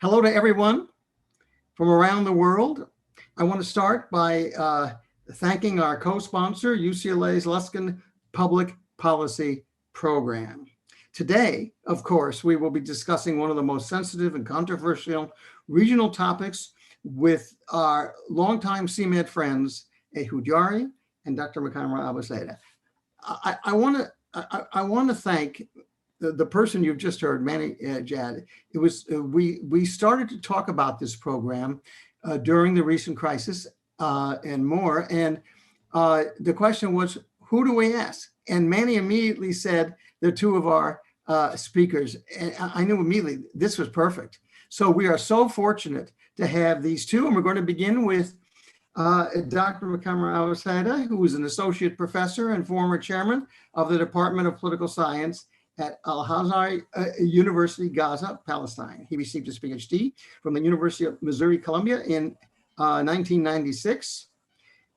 Hello to everyone from around the world. I want to start by thanking our co-sponsor, UCLA's Luskin Public Policy Program. Today, of course, we will be discussing one of the most sensitive and controversial regional topics with our longtime CMed friends, Ehud Yaari and Dr. Mkhaimar Abusada. I want to thank the person you've just heard, Manny Jad. It was we started to talk about this program during the recent crisis and more, and the question was, who do we ask? And Manny immediately said they're two of our speakers, and I knew immediately this was perfect. So we are so fortunate to have these two, and we're going to begin with Dr. Mkhaimar Abusada, who is an associate professor and former chairman of the Department of Political Science at Al-Azhar University-Gaza, Palestine. He received his PhD from the University of Missouri, Columbia in 1996.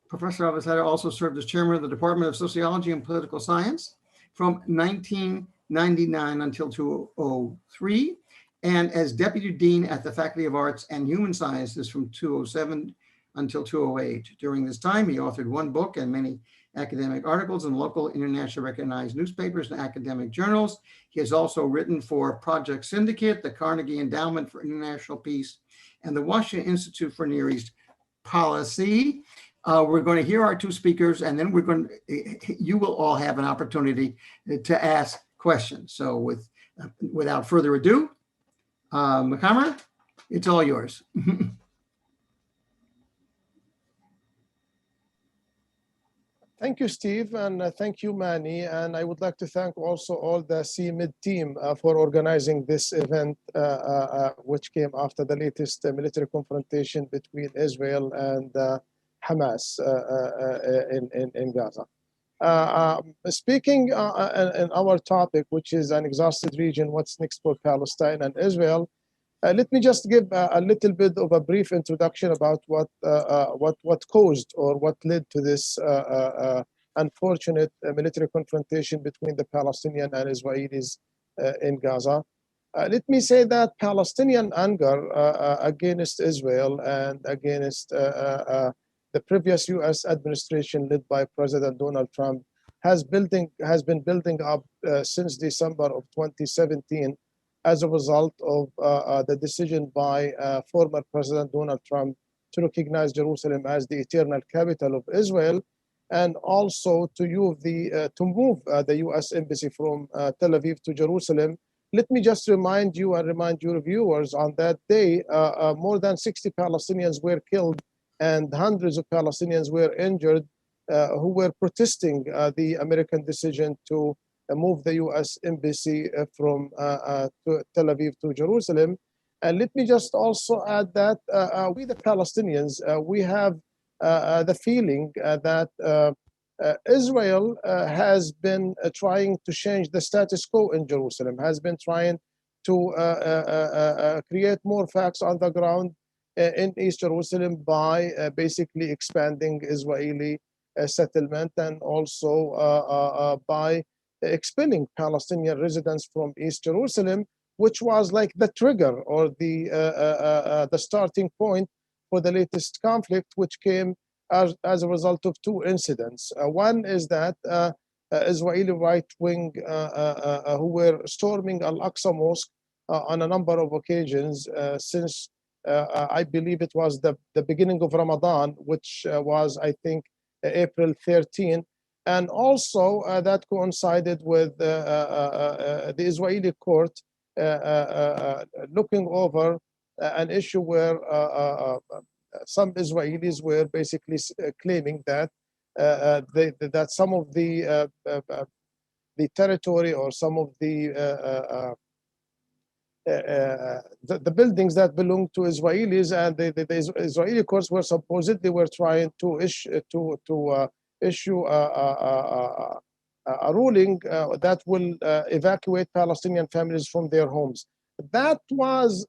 Professor Abusada also served as chairman of the Department of Sociology and Political Science from 1999 until 2003, and as deputy dean at the Faculty of Arts and Human Sciences from 2007 until 2008. During this time, he authored one book and many academic articles in local, internationally recognized newspapers and academic journals. He has also written for Project Syndicate, the Carnegie Endowment for International Peace, and the Washington Institute for Near East Policy. We're going to hear our two speakers, and then you will all have an opportunity to ask questions. So without further ado, Mkhaimar, it's all yours. Thank you, Steve, and thank you, Manny. And I would like to thank also all the CMID team for organizing this event, which came after the latest military confrontation between Israel and Hamas in Gaza. Speaking in our topic, which is an exhausted region, what's next for Palestine and Israel, let me just give a little bit of a brief introduction about what caused or what led to this unfortunate military confrontation between the Palestinian and Israelis in Gaza. Let me say that Palestinian anger against Israel and against the previous U.S. administration led by President Donald Trump has been building up since December of 2017. As a result of the decision by former President Donald Trump to recognize Jerusalem as the eternal capital of Israel, and also to move the U.S. embassy from Tel Aviv to Jerusalem. Let me just remind you and remind your viewers, on that day, more than 60 Palestinians were killed and hundreds of Palestinians were injured who were protesting the American decision to move the U.S. embassy from Tel Aviv to Jerusalem. And let me just also add that we, the Palestinians, we have the feeling that Israel has been trying to change the status quo in Jerusalem, has been trying to create more facts on the ground in East Jerusalem by basically expanding Israeli settlement, and also by expelling Palestinian residents from East Jerusalem, which was like the trigger or the starting point for the latest conflict, which came as a result of two incidents. One is that Israeli right-wing who were storming Al-Aqsa Mosque on a number of occasions since I believe it was the beginning of Ramadan, which was, I think, April 13. And also that coincided with the Israeli court looking over an issue where some Israelis were basically claiming that that some of the territory or some of the buildings that belong to Israelis, and the Israeli courts were supposedly trying to issue a ruling that will evacuate Palestinian families from their homes. That was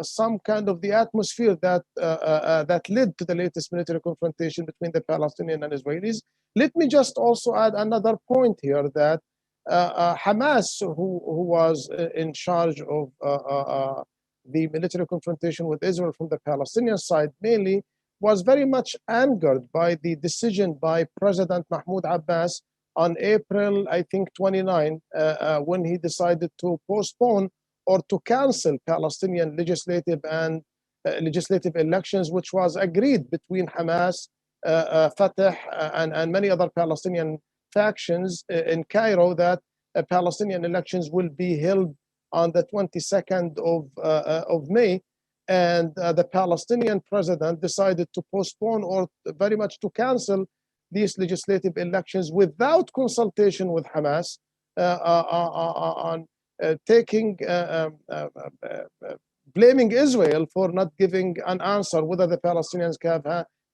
some kind of the atmosphere that that led to the latest military confrontation between the Palestinians and Israelis. Let me just also add another point here, that Hamas, who was in charge of the military confrontation with Israel from the Palestinian side mainly was very much angered by the decision by President Mahmoud Abbas on April, I think, 29, when he decided to postpone or to cancel Palestinian legislative and legislative elections, which was agreed between Hamas, Fatah, and many other Palestinian factions in Cairo, that Palestinian elections will be held on the 22nd of May. And the Palestinian president decided to postpone or very much to cancel these legislative elections without consultation with Hamas, on taking blaming Israel for not giving an answer whether the Palestinians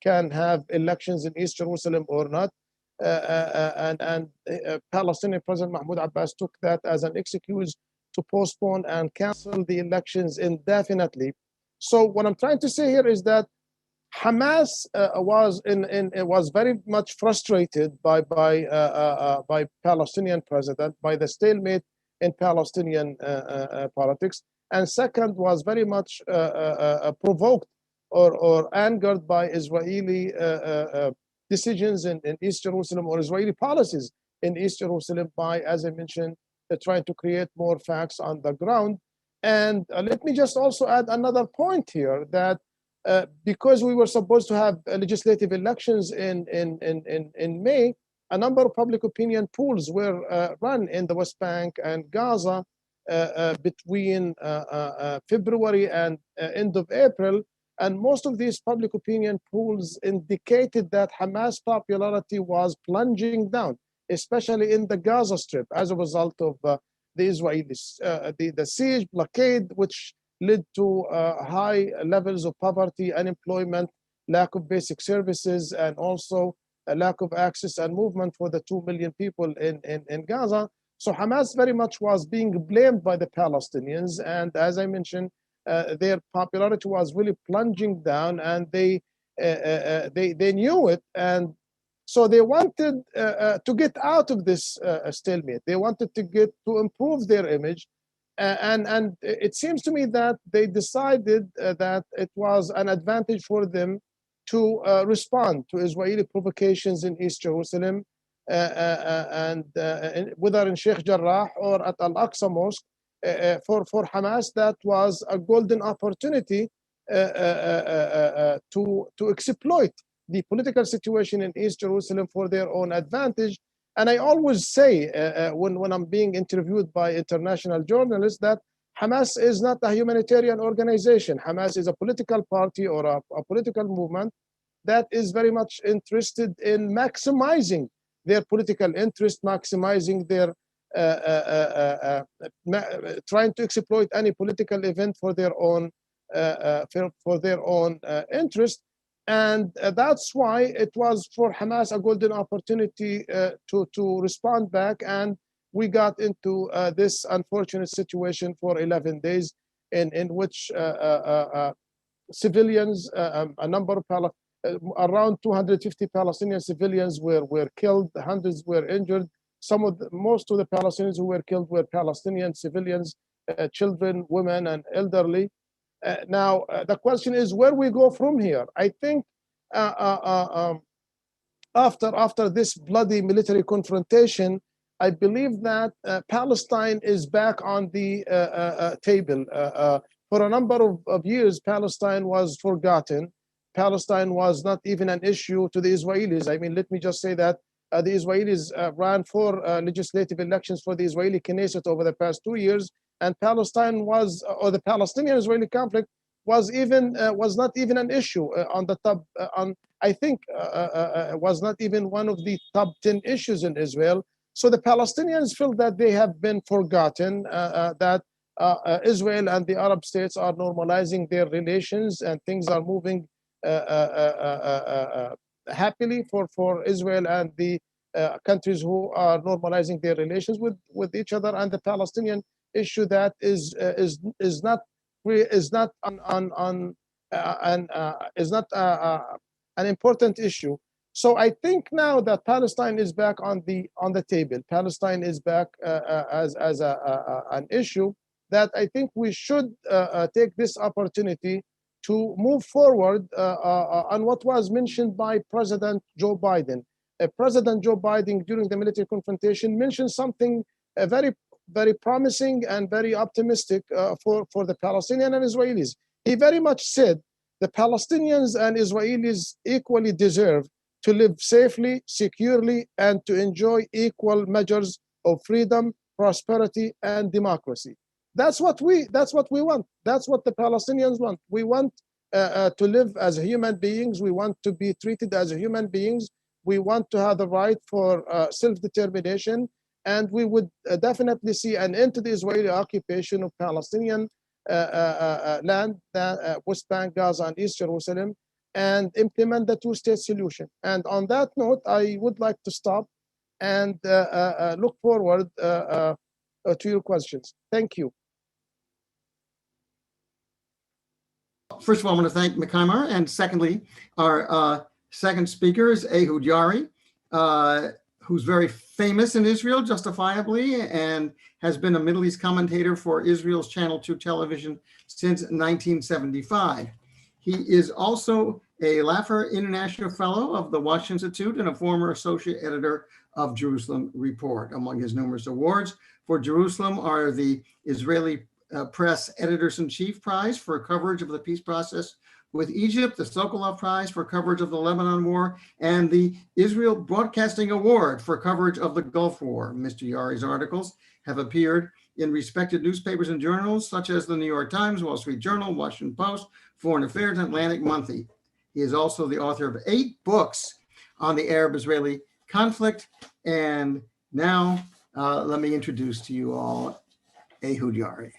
can have elections in East Jerusalem or not. And Palestinian President Mahmoud Abbas took that as an excuse to postpone and cancel the elections indefinitely. So what I'm trying to say here is that Hamas was very much frustrated by Palestinian president, by the stalemate in Palestinian politics, and second was very much provoked or angered by Israeli decisions in East Jerusalem, or Israeli policies in East Jerusalem, by, as I mentioned, trying to create more facts on the ground. And let me just also add another point here, that because we were supposed to have legislative elections in May, a number of public opinion polls were run in the West Bank and Gaza between February and end of April. And most of these public opinion polls indicated that Hamas popularity was plunging down, especially in the Gaza Strip, as a result of the Israelis, the siege, blockade, which led to high levels of poverty, unemployment, lack of basic services, and also a lack of access and movement for the 2 million people in Gaza. So Hamas very much was being blamed by the Palestinians. And as I mentioned, their popularity was really plunging down, and they knew it. And so they wanted to get out of this stalemate. They wanted to improve their image. And it seems to me that they decided that it was an advantage for them to respond to Israeli provocations in East Jerusalem, and whether in Sheikh Jarrah or at Al-Aqsa Mosque. For Hamas, that was a golden opportunity to exploit the political situation in East Jerusalem for their own advantage. And I always say, when I'm being interviewed by international journalists, that Hamas is not a humanitarian organization. Hamas is a political party or a political movement that is very much interested in maximizing their political interest, maximizing their trying to exploit any political event for their own interest. And that's why it was for Hamas a golden opportunity to respond back. And we got into this unfortunate situation for 11 days in which civilians, a number of around 250 Palestinian civilians were killed, hundreds were injured. Most of the Palestinians who were killed were Palestinian civilians, children, women, and elderly. Now, the question is where we go from here. I think after this bloody military confrontation, I believe that Palestine is back on the table. For a number of years, Palestine was forgotten. Palestine was not even an issue to the Israelis. I mean, let me just say that the Israelis ran for legislative elections for the Israeli Knesset over the past 2 years, and Palestine was, or the Palestinian-Israeli conflict was not even an issue on the top. I think was not even one of the top 10 issues in Israel. So the Palestinians feel that they have been forgotten, that Israel and the Arab states are normalizing their relations, and things are moving happily for Israel and the countries who are normalizing their relations with each other. And the Palestinian issue that is not an important issue. So I think now that Palestine is back on the table. Palestine is back as an issue. that I think we should take this opportunity to move forward on what was mentioned by President Joe Biden. President Joe Biden, during the military confrontation, mentioned something very, very promising and very optimistic for the Palestinians and Israelis. He very much said the Palestinians and Israelis equally deserve to live safely, securely, and to enjoy equal measures of freedom, prosperity, and democracy. That's what we want. That's what the Palestinians want. We want to live as human beings. We want to be treated as human beings. We want to have the right for self-determination, and we would definitely see an end to the Israeli occupation of Palestinian land, West Bank, Gaza, and East Jerusalem, and implement the two-state solution. And on that note, I would like to stop and look forward to your questions. Thank you. First of all, I want to thank Mkhaimar, and secondly, our second speaker is Ehud Yaari, who's very famous in Israel, justifiably, and has been a Middle East commentator for Israel's Channel 2 television since 1975. He is also a Laffer International Fellow of the Washington Institute and a former associate editor of Jerusalem Report. Among his numerous awards for Jerusalem are the Israeli Press Editors-in-Chief Prize for coverage of the peace process with Egypt, the Sokolov Prize for coverage of the Lebanon War, and the Israel Broadcasting Award for coverage of the Gulf War. Mr. Yaari's articles have appeared in respected newspapers and journals such as the New York Times, Wall Street Journal, Washington Post, Foreign Affairs, and Atlantic Monthly. He is also the author of 8 books on the Arab-Israeli conflict. And now let me introduce to you all Ehud Yaari.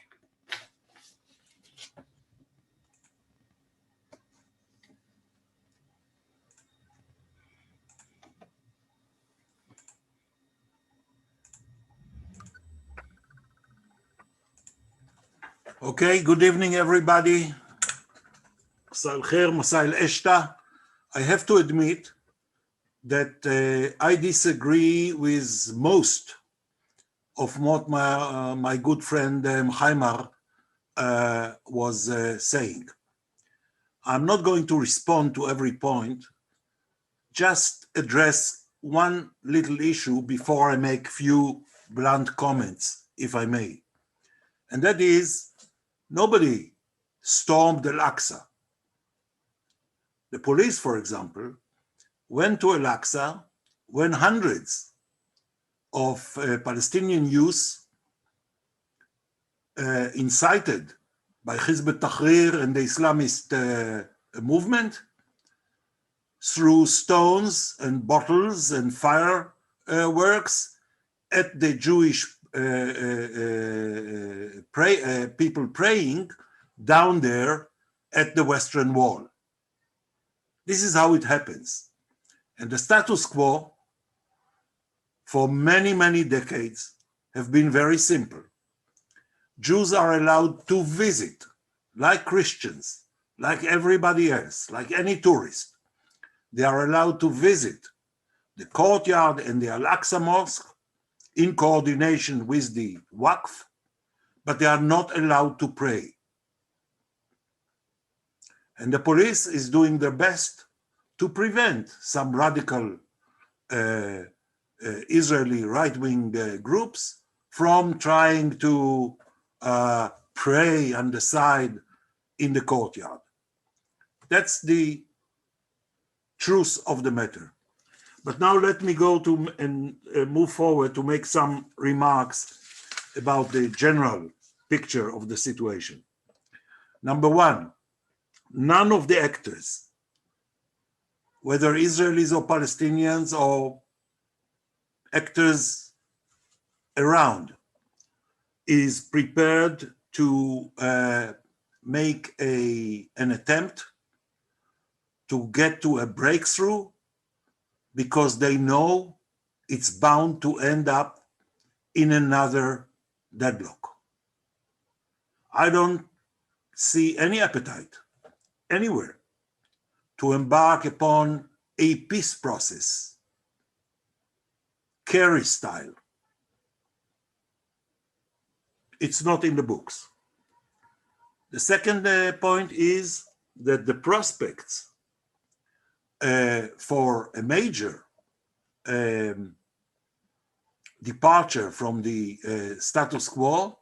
Okay, good evening, everybody. I have to admit that I disagree with most of what my good friend Mkhaimar was saying. I'm not going to respond to every point, just address one little issue before I make few blunt comments, if I may. And that is, nobody stormed Al-Aqsa. The police, for example, went to Al-Aqsa when hundreds of Palestinian youth incited by Hizb ut-Tahrir and the Islamist movement threw stones and bottles and fireworks at the Jewish people praying down there at the Western Wall. This is how it happens. And the status quo for many, many decades have been very simple. Jews are allowed to visit, like Christians, like everybody else, like any tourist. They are allowed to visit the courtyard and the Al-Aqsa Mosque in coordination with the Waqf, but they are not allowed to pray. And the police is doing their best to prevent some radical Israeli right-wing groups from trying to pray on the side in the courtyard. That's the truth of the matter. But now let me go to and move forward to make some remarks about the general picture of the situation. Number one, none of the actors, whether Israelis or Palestinians or actors around, is prepared to make an attempt to get to a breakthrough because they know it's bound to end up in another deadlock. I don't see any appetite anywhere to embark upon a peace process, Kerry style. it's not in the books. The second point is that the prospects for a major departure from the status quo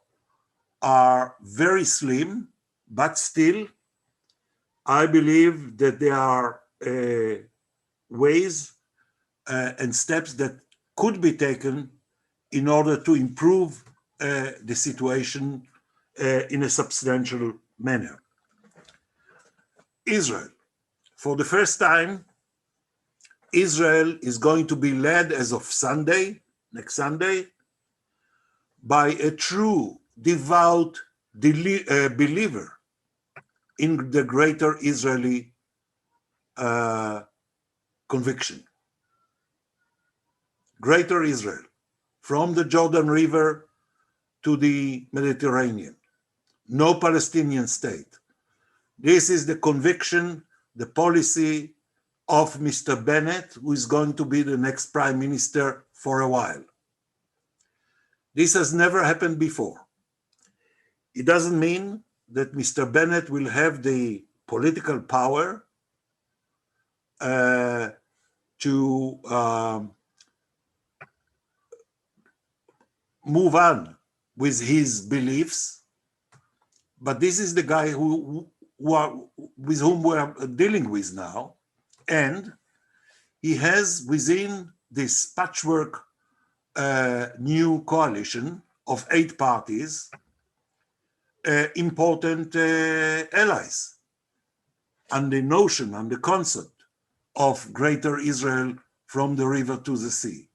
are very slim, but still, I believe that there are ways and steps that could be taken in order to improve the situation in a substantial manner. Israel, for the first time, Israel is going to be led as of Sunday, next Sunday, by a true, devout believer in the greater Israeli conviction. Greater Israel, from the Jordan River to the Mediterranean. No Palestinian state. This is the conviction, the policy of Mr. Bennett, who is going to be the next prime minister for a while. This has never happened before. It doesn't mean that Mr. Bennett will have the political power to move on with his beliefs, but this is the guy with whom we are dealing with now, and he has within this patchwork new coalition of 8 parties important allies, and the notion and the concept of greater Israel from the river to the sea.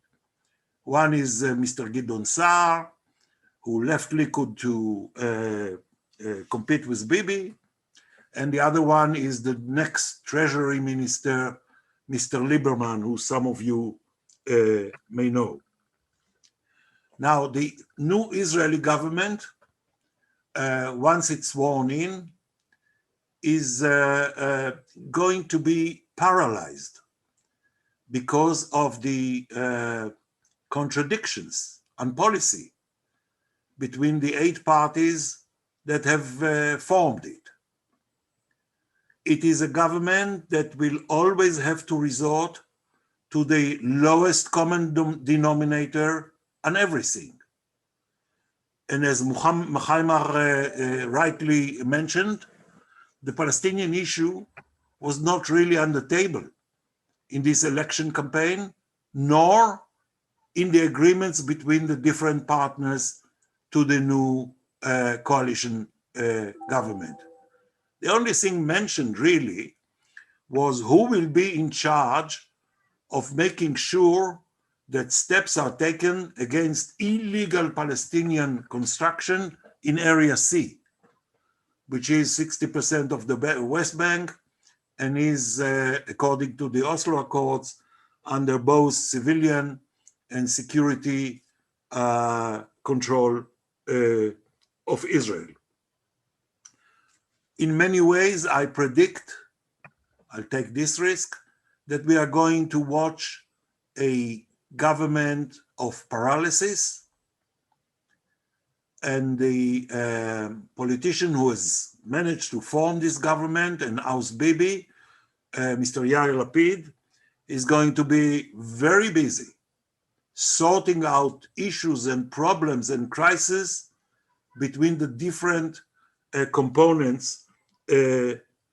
One is Mr. Gideon Saar, who left Likud to compete with Bibi, and the other one is the next Treasury Minister, Mr. Lieberman, who some of you may know. Now, the new Israeli government, once it's sworn in, is going to be paralyzed because of the contradictions and policy between the 8 parties that have formed it. It is a government that will always have to resort to the lowest common denominator on everything. And as Mkhaimar rightly mentioned, the Palestinian issue was not really on the table in this election campaign, nor in the agreements between the different partners to the new coalition government. The only thing mentioned really was who will be in charge of making sure that steps are taken against illegal Palestinian construction in Area C, which is 60% of the West Bank and is, according to the Oslo Accords, under both civilian and security control of Israel. In many ways, I predict, I'll take this risk, that we are going to watch a government of paralysis, and the politician who has managed to form this government and oust Bibi, Mr. Yair Lapid, is going to be very busy sorting out issues and problems and crises between the different components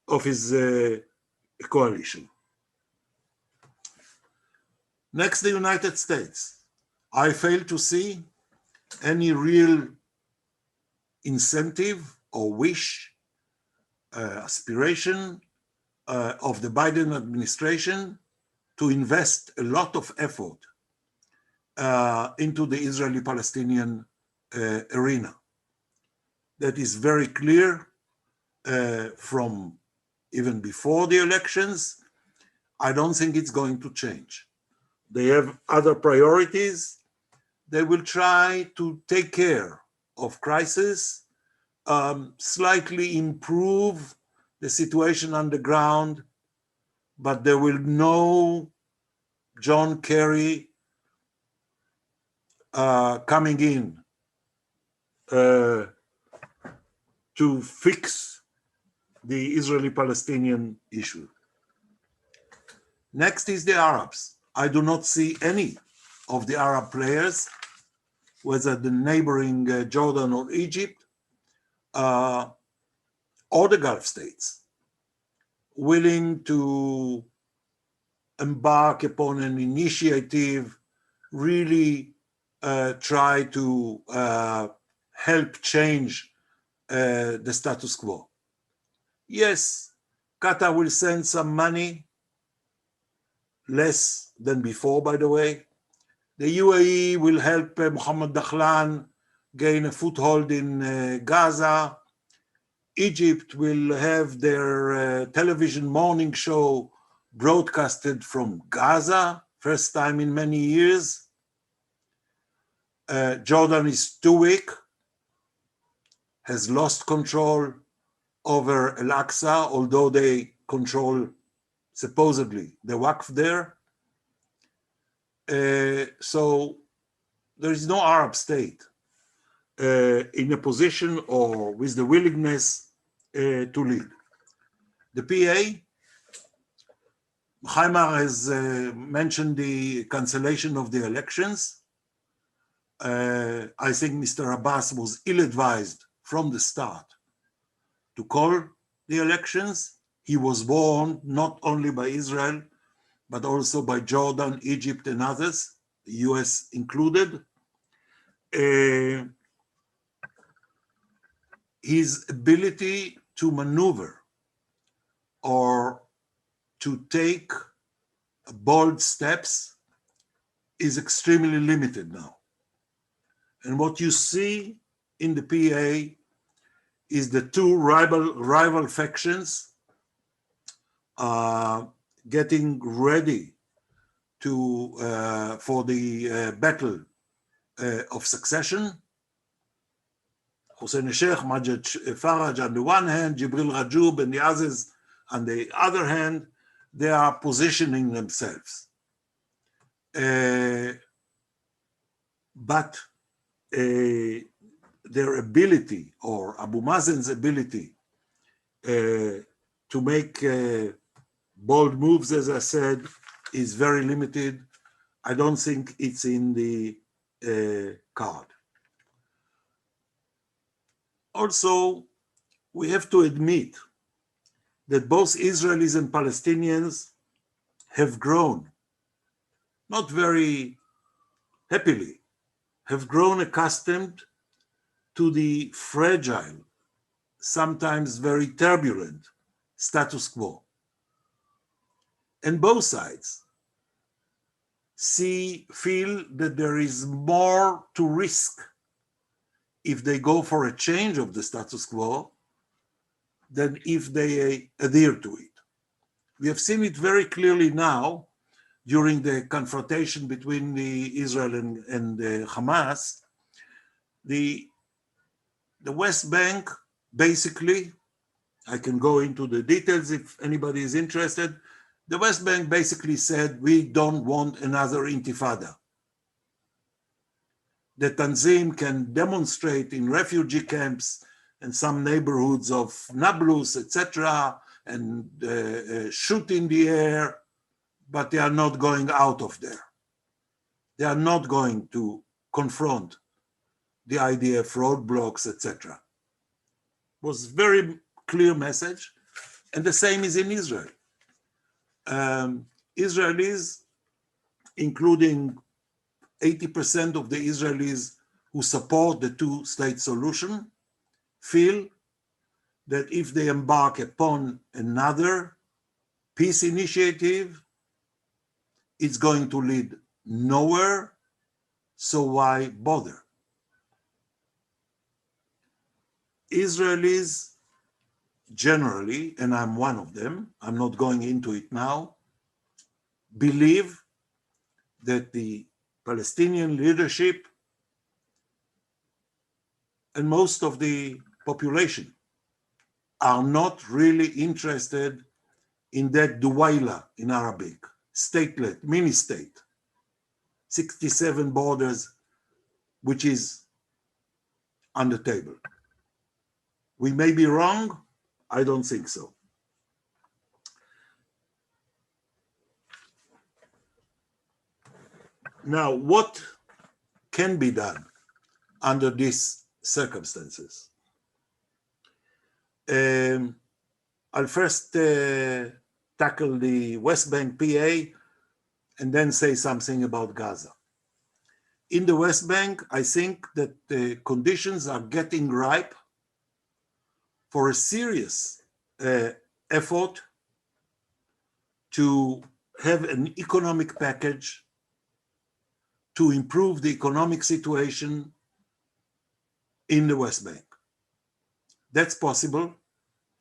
of his coalition. Next, the United States. I fail to see any real incentive or wish, aspiration of the Biden administration to invest a lot of effort into the Israeli-Palestinian arena. That is very clear from even before the elections. I don't think it's going to change. They have other priorities. They will try to take care of crisis, slightly improve the situation on the ground, but there will no John Kerry coming in to fix the Israeli-Palestinian issue. Next is the Arabs. I do not see any of the Arab players, whether the neighboring Jordan or Egypt, or the Gulf states, willing to embark upon an initiative, really try to help change the status quo. Yes, Qatar will send some money, less than before, by the way. The UAE will help Mohammed Dakhlan gain a foothold in Gaza. Egypt will have their television morning show broadcasted from Gaza, first time in many years. Jordan is too weak, has lost control over Al-Aqsa, although they control supposedly the Waqf there. So there is no Arab state in a position or with the willingness to lead. The PA, Mkhaimar has mentioned the cancellation of the elections. I think Mr. Abbas was ill-advised from the start to call the elections. He was warned not only by Israel, but also by Jordan, Egypt, and others, the US included. His ability to maneuver or to take bold steps is extremely limited now. And what you see in the PA is the two rival factions getting ready to for the battle of succession. Hussein al-Sheikh, Majid Faraj on the one hand, Jibril Rajoub and the others on the other hand, they are positioning themselves. But their ability, or Abu Mazen's ability, to make bold moves, as I said, is very limited. I don't think it's in the card. Also, we have to admit that both Israelis and Palestinians have grown, not very happily, have grown accustomed to the fragile, sometimes very turbulent status quo. And both sides feel that there is more to risk if they go for a change of the status quo than if they adhere to it. We have seen it very clearly now during the confrontation between the Israel and Hamas. The West Bank, basically, I can go into the details if anybody is interested. The West Bank basically said, we don't want another intifada. The Tanzim can demonstrate in refugee camps and some neighborhoods of Nablus, etc., and shoot in the air, but they are not going out of there. They are not going to confront the IDF roadblocks, etc. It was a very clear message, and the same is in Israel. Israelis, including 80% of the Israelis who support the two-state solution, feel that if they embark upon another peace initiative, it's going to lead nowhere, so why bother? Israelis generally, and I'm one of them, I'm not going into it now, believe that the Palestinian leadership and most of the population are not really interested in that Duwaila in Arabic, statelet, mini-state, 67 borders, which is on the table. We may be wrong. I don't think so. Now, what can be done under these circumstances? I'll first tackle the West Bank PA and then say something about Gaza. In the West Bank, I think that the conditions are getting ripe for a serious effort to have an economic package to improve the economic situation in the West Bank. That's possible.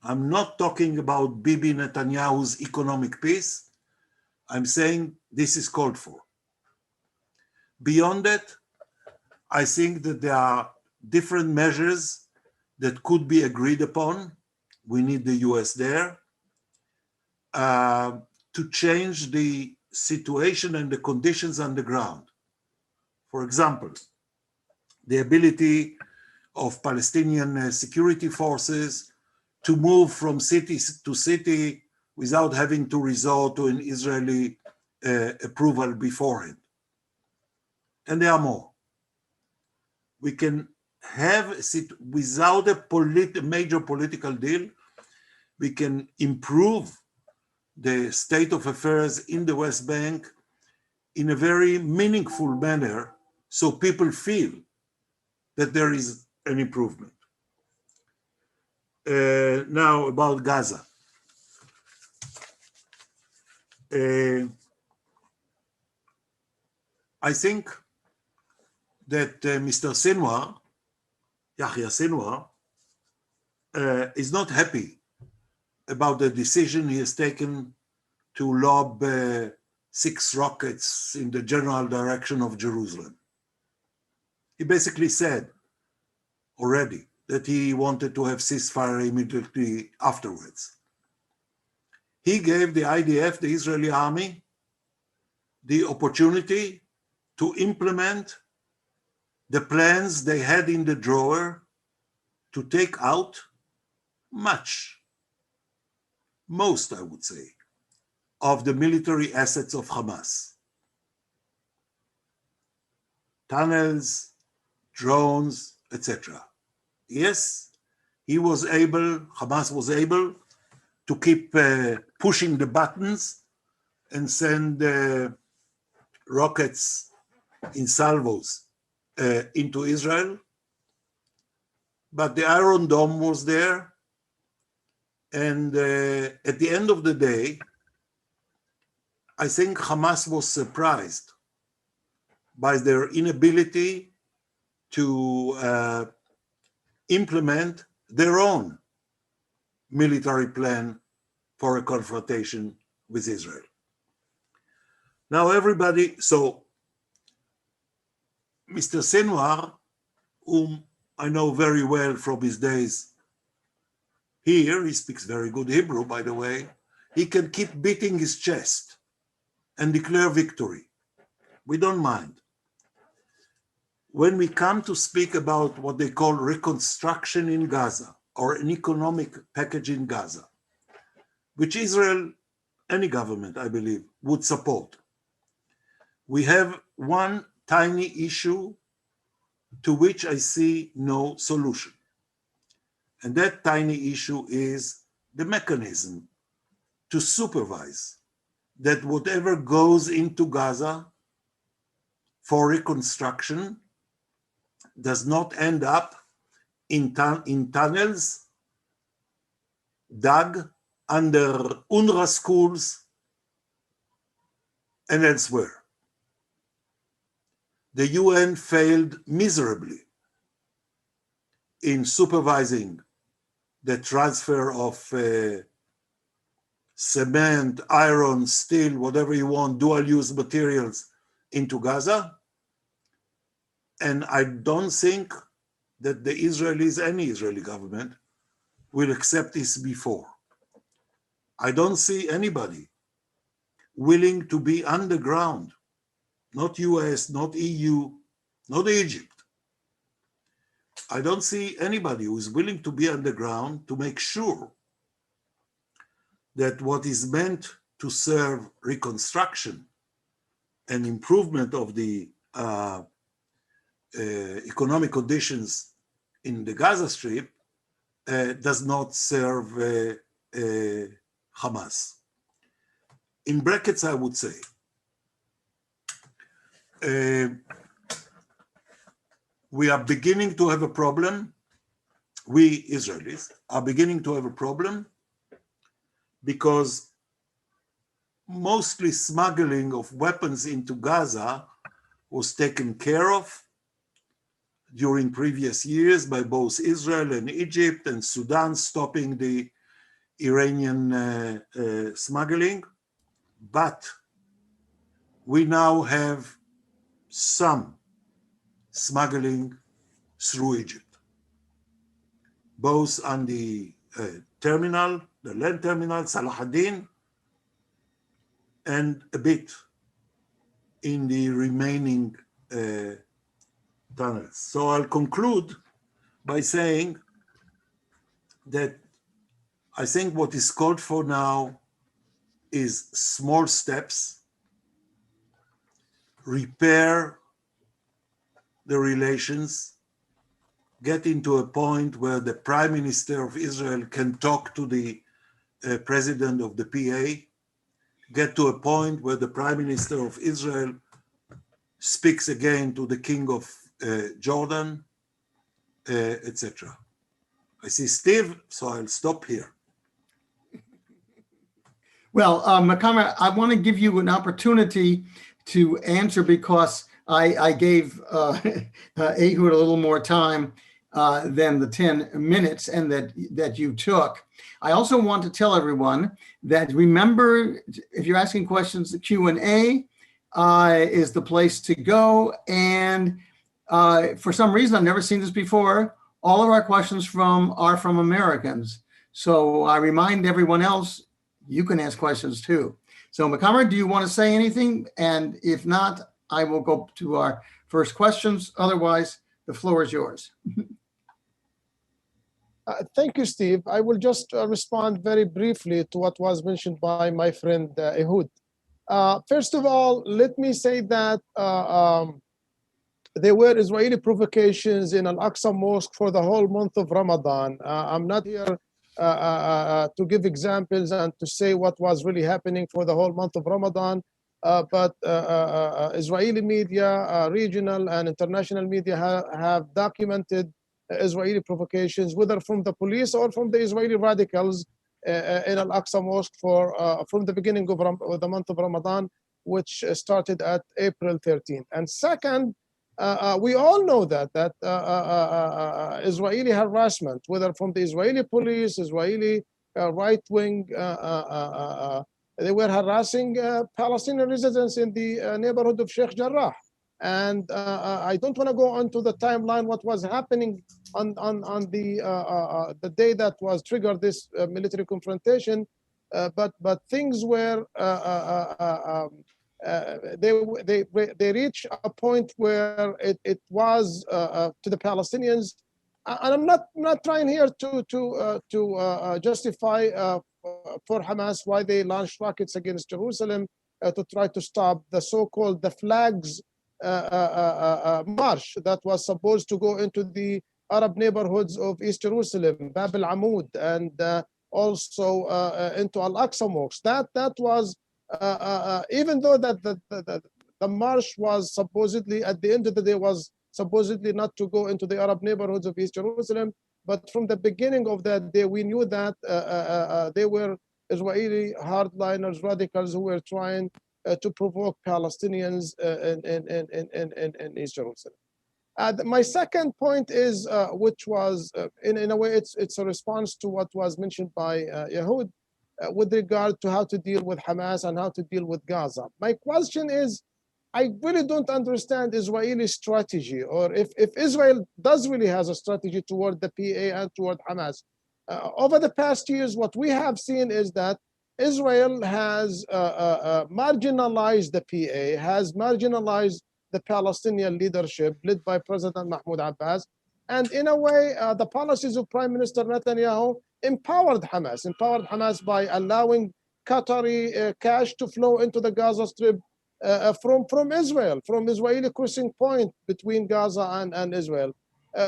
I'm not talking about Bibi Netanyahu's economic peace. I'm saying this is called for. Beyond that, I think that there are different measures that could be agreed upon. We need the US there to change the situation and the conditions on the ground. For example, the ability of Palestinian security forces to move from city to city without having to resort to an Israeli approval beforehand. And there are more. We can have, without a major political deal, we can improve the state of affairs in the West Bank in a very meaningful manner so people feel that there is an improvement. Now about Gaza. I think that Mr. Sinwar, Yahya Sinwar, is not happy about the decision he has taken to lob 6 rockets in the general direction of Jerusalem. He basically said already that he wanted to have ceasefire immediately afterwards. He gave the IDF, the Israeli army, the opportunity to implement the plans they had in the drawer to take out most, I would say, of the military assets of Hamas. Tunnels, drones, etc. Yes, Hamas was able to keep pushing the buttons and send rockets in salvos into Israel. But the Iron Dome was there. And at the end of the day, I think Hamas was surprised by their inability to implement their own military plan for a confrontation with Israel. Now so Mr. Sinwar, whom I know very well from his days here, he speaks very good Hebrew, by the way, he can keep beating his chest and declare victory. We don't mind. When we come to speak about what they call reconstruction in Gaza or an economic package in Gaza, which Israel, any government, I believe, would support, we have one tiny issue to which I see no solution. And that tiny issue is the mechanism to supervise that whatever goes into Gaza for reconstruction does not end up in tunnels dug under UNRWA schools and elsewhere. The UN failed miserably in supervising the transfer of cement, iron, steel, whatever you want, dual-use materials into Gaza. And I don't think that the Israelis, any Israeli government, will accept this before. I don't see anybody willing to be underground, not US, not EU, not Egypt, I don't see anybody who is willing to be on the ground to make sure that what is meant to serve reconstruction and improvement of the economic conditions in the Gaza Strip does not serve Hamas. In brackets, I would say, we are beginning to have a problem. We Israelis are beginning to have a problem because mostly smuggling of weapons into Gaza was taken care of during previous years by both Israel and Egypt, and Sudan stopping the Iranian smuggling. But we now have some smuggling through Egypt, both on the terminal, the land terminal, Salahuddin, and a bit in the remaining tunnels. So I'll conclude by saying that I think what is called for now is small steps, repair the relations, get into a point where the Prime Minister of Israel can talk to the President of the PA, get to a point where the Prime Minister of Israel speaks again to the King of Jordan, etc. I see Steve, so I'll stop here. Well, Mkhaimar, I want to give you an opportunity to answer because I gave Ehud a little more time than the 10 minutes and that you took. I also want to tell everyone that remember, if you're asking questions, the Q&A is the place to go. And for some reason, I've never seen this before, all of our questions are from Americans. So I remind everyone else, you can ask questions too. So Mkhaimar, do you want to say anything? And if not, I will go to our first questions. Otherwise, the floor is yours. Thank you, Steve. I will just respond very briefly to what was mentioned by my friend Ehud. First of all, let me say that there were Israeli provocations in Al-Aqsa Mosque for the whole month of Ramadan. I'm not here to give examples and to say what was really happening for the whole month of Ramadan, but Israeli media, regional and international media have documented Israeli provocations, whether from the police or from the Israeli radicals in Al-Aqsa Mosque from the beginning of the month of Ramadan, which started at April 13th. And second, we all know that Israeli harassment, whether from the Israeli police, Israeli right-wing, they were harassing Palestinian residents in the neighborhood of Sheikh Jarrah. And I don't want to go into the timeline what was happening on the day that was triggered this military confrontation, but things were they reached a point where it was to the Palestinians, and I'm not trying here to justify for Hamas why they launched rockets against Jerusalem to try to stop the so-called the flags march that was supposed to go into the Arab neighborhoods of East Jerusalem, Bab al-Amud, and also into Al-Aqsa Mosque. That was even though that the march was supposedly at the end of the day was supposedly not to go into the Arab neighborhoods of East Jerusalem, but from the beginning of that day we knew that they were Israeli hardliners, radicals who were trying to provoke Palestinians in East Jerusalem. My second point is, which was in a way it's a response to what was mentioned by Ehud with regard to how to deal with Hamas and how to deal with Gaza. My question is, I really don't understand Israeli strategy, or if Israel does really has a strategy toward the PA and toward Hamas. Over the past years, what we have seen is that Israel has marginalized the PA, has marginalized the Palestinian leadership led by President Mahmoud Abbas, And in a way, the policies of Prime Minister Netanyahu empowered Hamas by allowing Qatari cash to flow into the Gaza Strip from Israel, from Israeli crossing point between Gaza and Israel.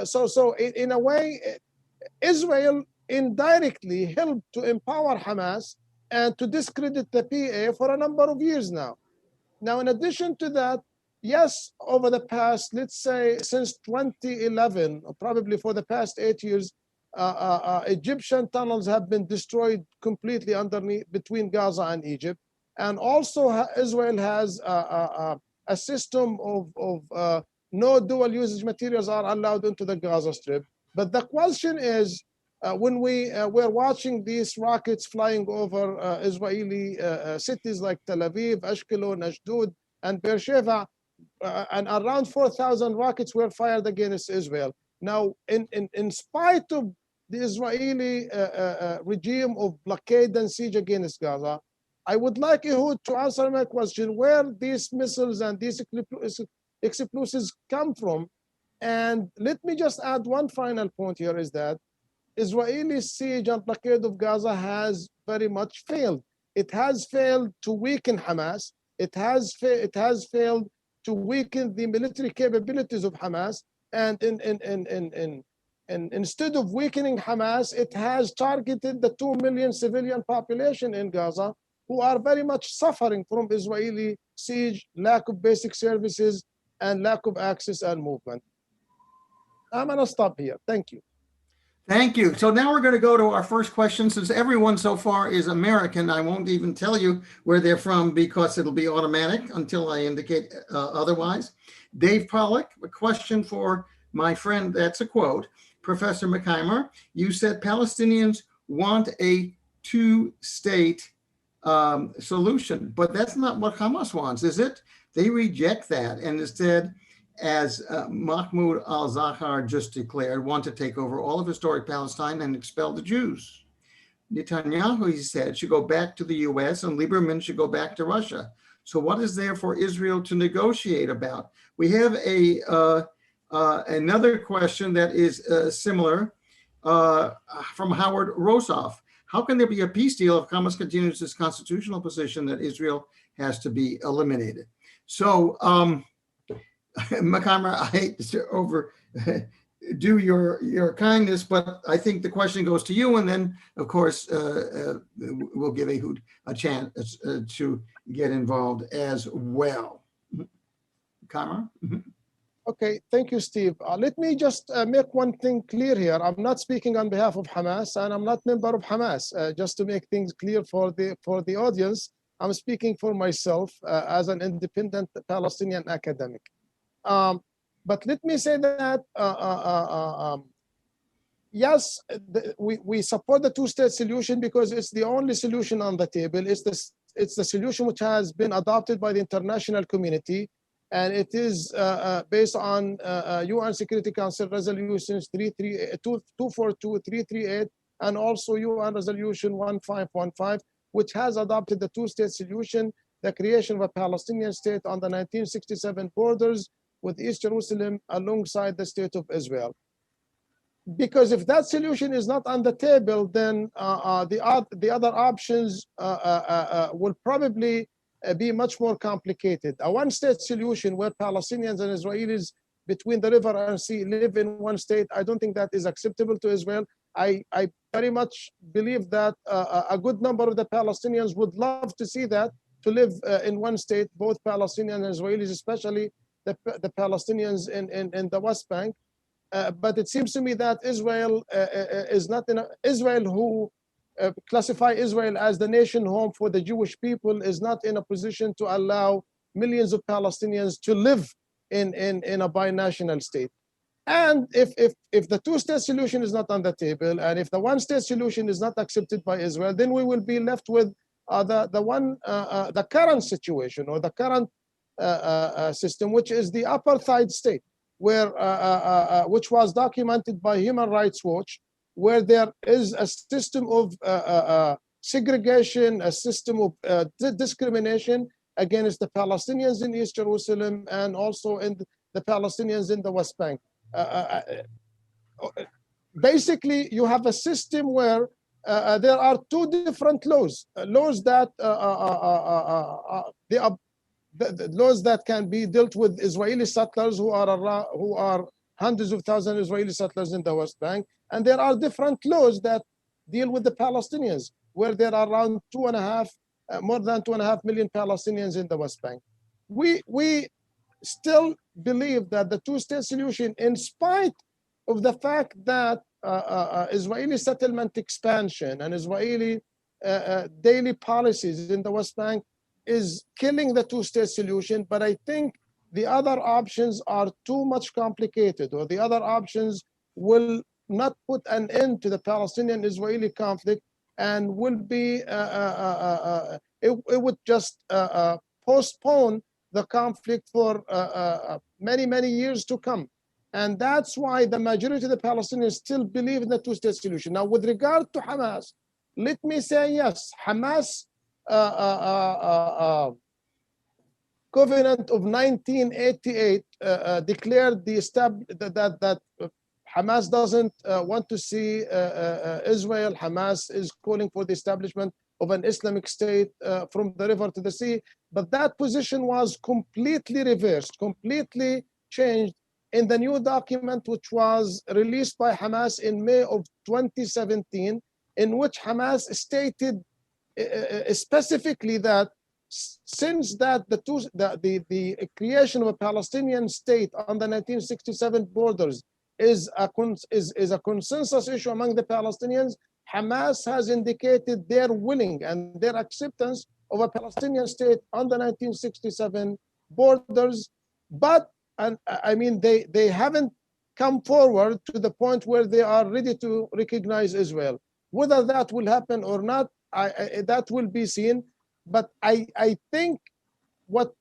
So in a way, Israel indirectly helped to empower Hamas and to discredit the PA for a number of years now. Now, in addition to that, yes, over the past, let's say since 2011, or probably for the past 8 years, Egyptian tunnels have been destroyed completely underneath between Gaza and Egypt. And also Israel has a system of no dual usage materials are allowed into the Gaza Strip. But the question is, when we're watching these rockets flying over Israeli cities like Tel Aviv, Ashkelon, Ashdod, and Beersheba, and around 4,000 rockets were fired against Israel. Now, in spite of the Israeli regime of blockade and siege against Gaza, I would like Ehud to answer my question, where these missiles and these explosives come from. And let me just add one final point here is that Israeli siege and blockade of Gaza has very much failed. It has failed to weaken Hamas. It has failed to weaken the military capabilities of Hamas. And instead of weakening Hamas, it has targeted the 2 million civilian population in Gaza who are very much suffering from Israeli siege, lack of basic services, and lack of access and movement. I'm going to stop here. Thank you. Thank you. So now we're going to go to our first question. Since everyone so far is American, I won't even tell you where they're from because it'll be automatic until I indicate otherwise. Dave Pollack, a question for my friend, that's a quote, Professor Mkhaimar. You said Palestinians want a two-state solution, but that's not what Hamas wants, is it? They reject that and instead, as Mahmoud Al-Azhar just declared, want to take over all of historic Palestine and expel the Jews. Netanyahu, he said, should go back to the US and Lieberman should go back to Russia. So what is there for Israel to negotiate about? We have another question that is similar from Howard Rosoff. How can there be a peace deal if Hamas continues its constitutional position that Israel has to be eliminated? So, Mkhaimar, I hate to overdo your kindness, but I think the question goes to you, and then, of course, we'll give Ehud a chance to get involved as well. Mkhaimar? Okay, thank you, Steve. Let me just make one thing clear here. I'm not speaking on behalf of Hamas, and I'm not a member of Hamas. Just to make things clear for the audience, I'm speaking for myself as an independent Palestinian academic. But let me say that, yes, we support the two-state solution because it's the only solution on the table. It's the solution which has been adopted by the international community, and it is based on UN Security Council resolutions 242, 338, and also UN resolution 1515, which has adopted the two-state solution, the creation of a Palestinian state on the 1967 borders with East Jerusalem alongside the state of Israel. Because if that solution is not on the table, then the other options will probably be much more complicated. A one-state solution where Palestinians and Israelis between the river and sea live in one state, I don't think that is acceptable to Israel. I very much believe that a good number of the Palestinians would love to see that, to live in one state, both Palestinians and Israelis, especially the Palestinians in the West Bank. But it seems to me that Israel is not in Israel who classify Israel as the nation home for the Jewish people is not in a position to allow millions of Palestinians to live in a binational state. And if the two-state solution is not on the table, and if the one-state solution is not accepted by Israel, then we will be left with the current situation or the current system, which is the apartheid state, where which was documented by Human Rights Watch, where there is a system of segregation, a system of discrimination against the Palestinians in East Jerusalem and also in the Palestinians in the West Bank. basically you have a system where there are two different laws, laws that the laws that can be dealt with Israeli settlers who are hundreds of thousands of Israeli settlers in the West Bank, and there are different laws that deal with the Palestinians, where there are around more than 2.5 million Palestinians in the West Bank. We still believe that the two-state solution, in spite of the fact that Israeli settlement expansion and Israeli daily policies in the West Bank is killing the two-state solution, but I think the other options are too much complicated, or the other options will not put an end to the Palestinian-Israeli conflict, and will be it would just postpone the conflict for many years to come. And that's why the majority of the Palestinians still believe in the two-state solution. Now, with regard to Hamas, let me say yes, Hamas Covenant of 1988 declared that Hamas doesn't want to see Israel. Hamas is calling for the establishment of an Islamic state from the river to the sea. But that position was completely reversed, completely changed in the new document, which was released by Hamas in May of 2017, in which Hamas stated specifically that since that the creation of a Palestinian state on the 1967 borders is a consensus issue among the Palestinians, Hamas has indicated their willing and their acceptance of a Palestinian state on the 1967 borders, but I mean they haven't come forward to the point where they are ready to recognize Israel. Whether that will happen or not, that will be seen. But I think what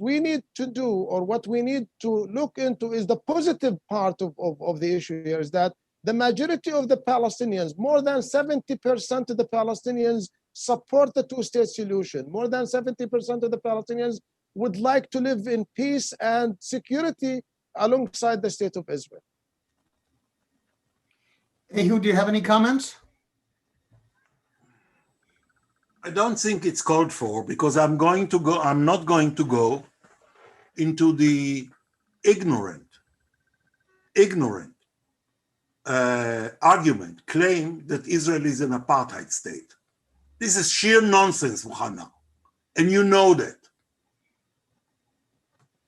we need to do, or what we need to look into, is the positive part of the issue here, is that the majority of the Palestinians, more than 70% of the Palestinians, support the two-state solution. More than 70% of the Palestinians would like to live in peace and security alongside the state of Israel. Ehud, do you have any comments? I don't think it's called for, because I'm not going to go into the ignorant argument, claim that Israel is an apartheid state. This is sheer nonsense, Mkhaimar, and you know that.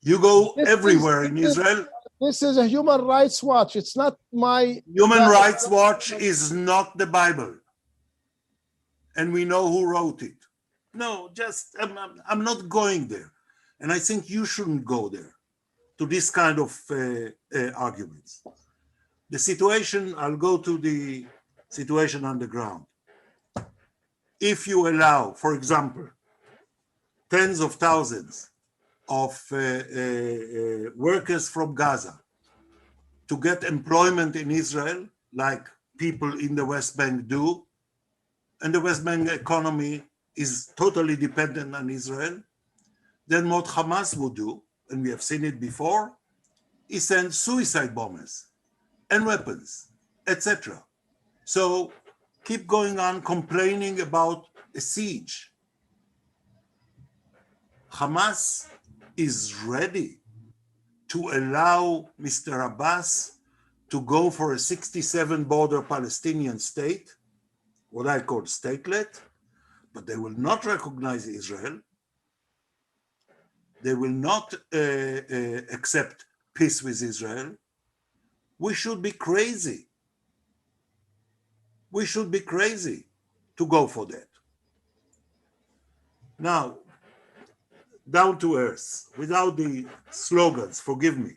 You go everywhere in Israel. This is a Human Rights Watch. It's not my... Human Rights Watch is not the Bible. And we know who wrote it. No, just, I'm not going there. And I think you shouldn't go there to this kind of arguments. The situation, I'll go to the situation on the ground. If you allow, for example, tens of thousands of workers from Gaza to get employment in Israel, like people in the West Bank do, and the West Bank economy is totally dependent on Israel, then what Hamas would do, and we have seen it before, is send suicide bombers and weapons, etc. So keep going on complaining about a siege. Hamas is ready to allow Mr. Abbas to go for a 67 border Palestinian state, what I call statelet, but they will not recognize Israel. They will not accept peace with Israel. We should be crazy. We should be crazy to go for that. Now, down to earth, without the slogans, forgive me.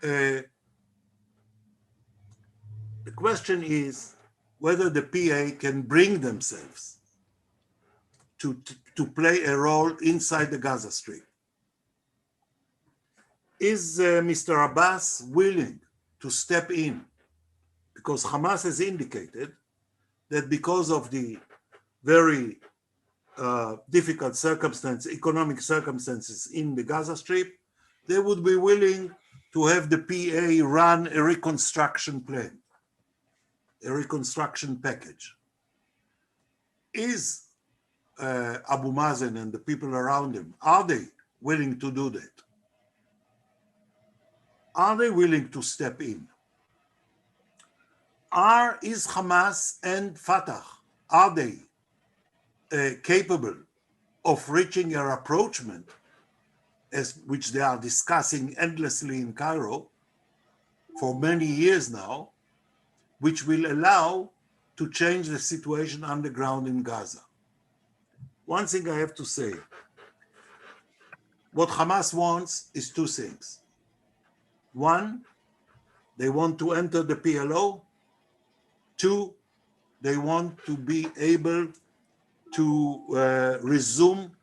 The question is whether the PA can bring themselves to play a role inside the Gaza Strip. Is Mr. Abbas willing to step in? Because Hamas has indicated that because of the very difficult economic circumstances in the Gaza Strip, they would be willing to have the PA run a reconstruction plan, a reconstruction package. Is Abu Mazen and the people around him, are they willing to do that? Are they willing to step in? Is Hamas and Fatah, are they capable of reaching a rapprochement, which they are discussing endlessly in Cairo for many years now, which will allow to change the situation underground in Gaza? One thing I have to say, what Hamas wants is two things. One, they want to enter the PLO. Two, they want to be able to resume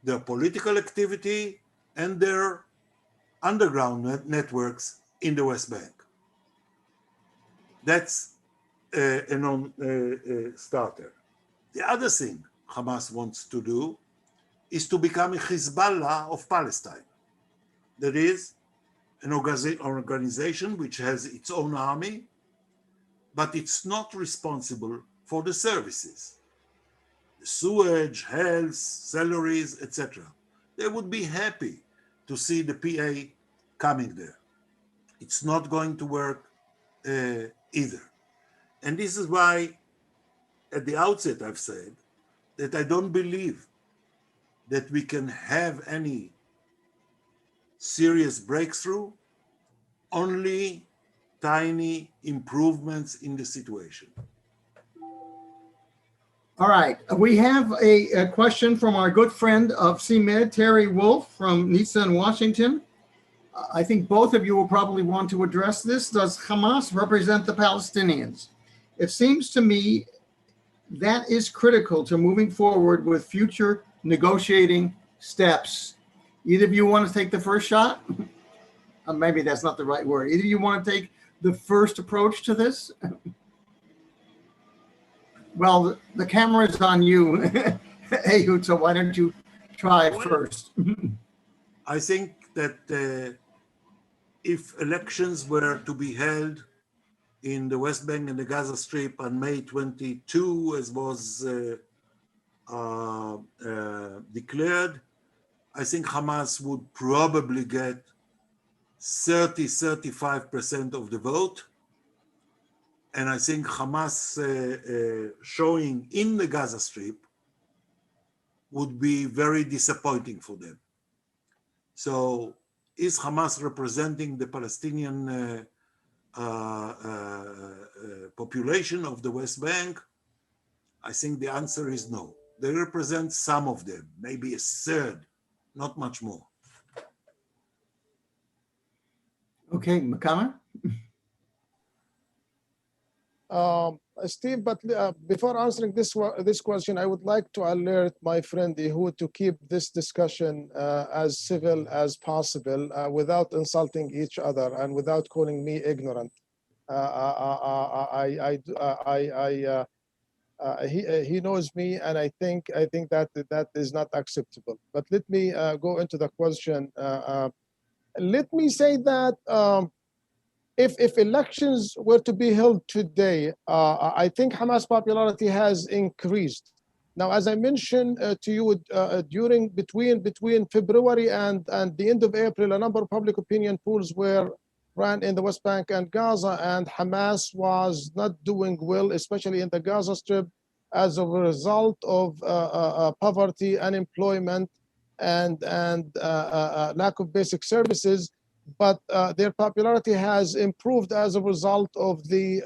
their political activity and their underground networks in the West Bank. That's a non-starter. The other thing Hamas wants to do is to become a Hezbollah of Palestine. That is, an organization which has its own army, but it's not responsible for the services, the sewage, health, salaries, etc. They would be happy to see the PA coming there. It's not going to work either. And this is why, at the outset, I've said that I don't believe that we can have any serious breakthrough, only tiny improvements in the situation. All right, we have a question from our good friend of CMed, Terry Wolf from NISA in Washington. I think both of you will probably want to address this. Does Hamas represent the Palestinians? It seems to me that is critical to moving forward with future negotiating steps. Either of you want to take the first shot? Maybe that's not the right word. Either of you want to take the first approach to this? Well, the camera is on you, Ehud, so why don't you try first? I think that if elections were to be held in the West Bank and the Gaza Strip on May 22, as was declared, I think Hamas would probably get 35% of the vote. And I think Hamas showing in the Gaza Strip would be very disappointing for them. So is Hamas representing the Palestinian population of the West Bank? I think the answer is no. They represent some of them, maybe a third, not much more. Okay, Mkhaimar? Steve, but before answering this question, I would like to alert my friend Ehud to keep this discussion as civil as possible, without insulting each other and without calling me ignorant. He knows me, and I think that is not acceptable. But let me go into the question. Let me say that. If elections were to be held today, I think Hamas popularity has increased. Now, as I mentioned to you, between February and the end of April, a number of public opinion polls were ran in the West Bank and Gaza, and Hamas was not doing well, especially in the Gaza Strip, as a result of poverty, unemployment, and lack of basic services. But their popularity has improved as a result of the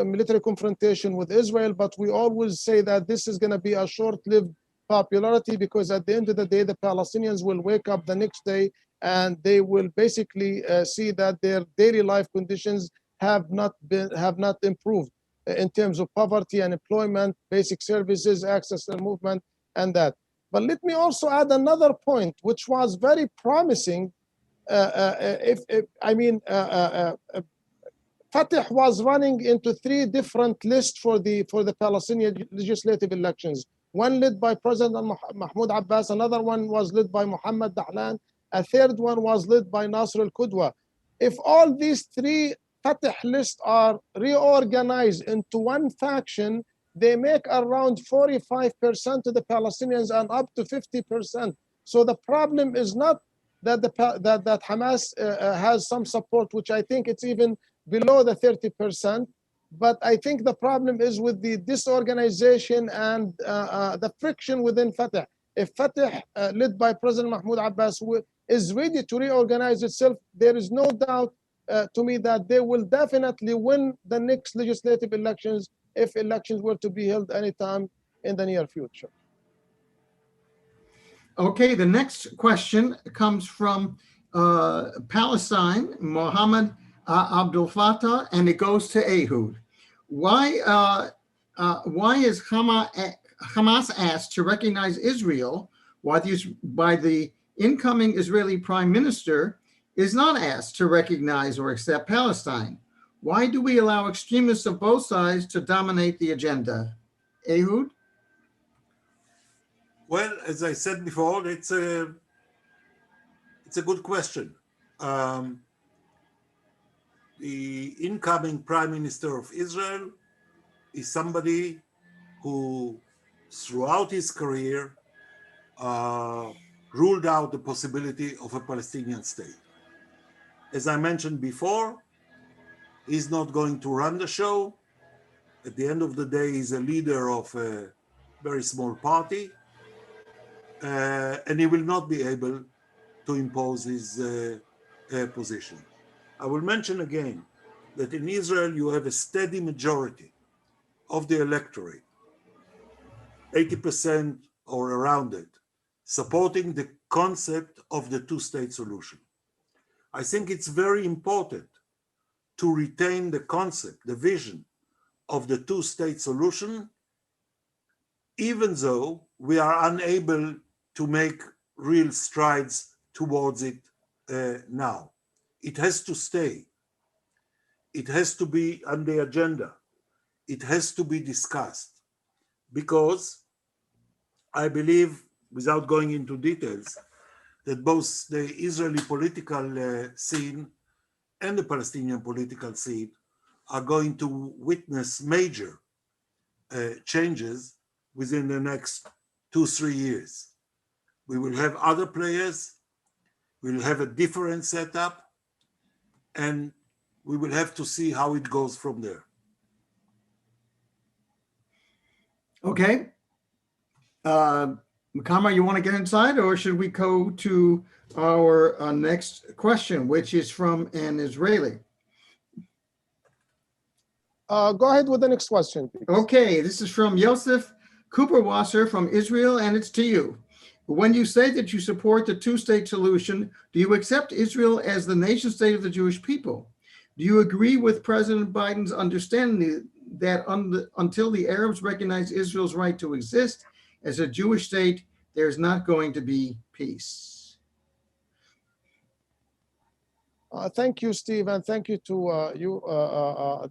military confrontation with Israel. But we always say that this is going to be a short-lived popularity, because at the end of the day, the Palestinians will wake up the next day and they will basically see that their daily life conditions have not improved in terms of poverty, unemployment, basic services, access and movement, and that. But let me also add another point, which was very promising. Fatah was running into 3 different lists for the Palestinian legislative elections. One led by President Mahmoud Abbas, another one was led by Mohammed Dahlan, A third one was led by Nasr al-Qudwa. If all these three Fatah lists are reorganized into one faction, they make around 45% of the Palestinians and up to 50%. So the problem is not that that Hamas has some support, which I think it's even below the 30%. But I think the problem is with the disorganization and the friction within Fatah. If Fatah, led by President Mahmoud Abbas, is ready to reorganize itself, there is no doubt to me that they will definitely win the next legislative elections if elections were to be held anytime in the near future. Okay, the next question comes from Palestine, Mohammed Abdul Fatah, and it goes to Ehud. Why is Hamas asked to recognize Israel while by the incoming Israeli prime minister is not asked to recognize or accept Palestine? Why do we allow extremists of both sides to dominate the agenda? Ehud? Well, as I said before, it's a good question. The incoming Prime Minister of Israel is somebody who, throughout his career, ruled out the possibility of a Palestinian state. As I mentioned before, he's not going to run the show. At the end of the day, he's a leader of a very small party, and he will not be able to impose his position. I will mention again that in Israel, you have a steady majority of the electorate, 80% or around it, supporting the concept of the two-state solution. I think it's very important to retain the concept, the vision of the two-state solution, even though we are unable to make real strides towards it now. It has to stay. It has to be on the agenda. It has to be discussed, because I believe, without going into details, that both the Israeli political scene and the Palestinian political scene are going to witness major changes within the next 2-3 years. We will have other players, we will have a different setup, and we will have to see how it goes from there. Okay. Mkhaimar, you want to get inside, or should we go to our next question, which is from an Israeli? Go ahead with the next question, please. Okay, this is from Yosef Cooperwasser from Israel, and it's to you. When you say that you support the two-state solution, do you accept Israel as the nation state of the Jewish people? Do you agree with President Biden's understanding that until the Arabs recognize Israel's right to exist as a Jewish state, there's not going to be peace? Thank you, Steve, and thank you to you, for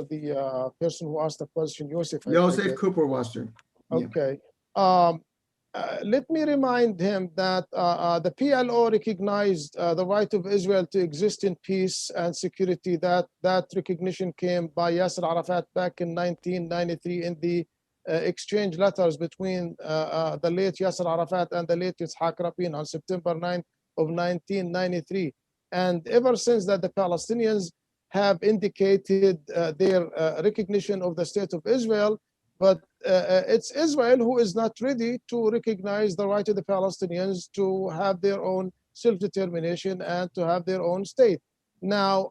the person who asked the question, Yosef. Yosef Cooperwasser. Okay. Let me remind him that the PLO recognized the right of Israel to exist in peace and security. That recognition came by Yasser Arafat back in 1993 in the exchange letters between the late Yasser Arafat and the late Yitzhak Rabin on September 9th of 1993. And ever since that, the Palestinians have indicated their recognition of the state of Israel, but it's Israel who is not ready to recognize the right of the Palestinians to have their own self-determination and to have their own state. Now,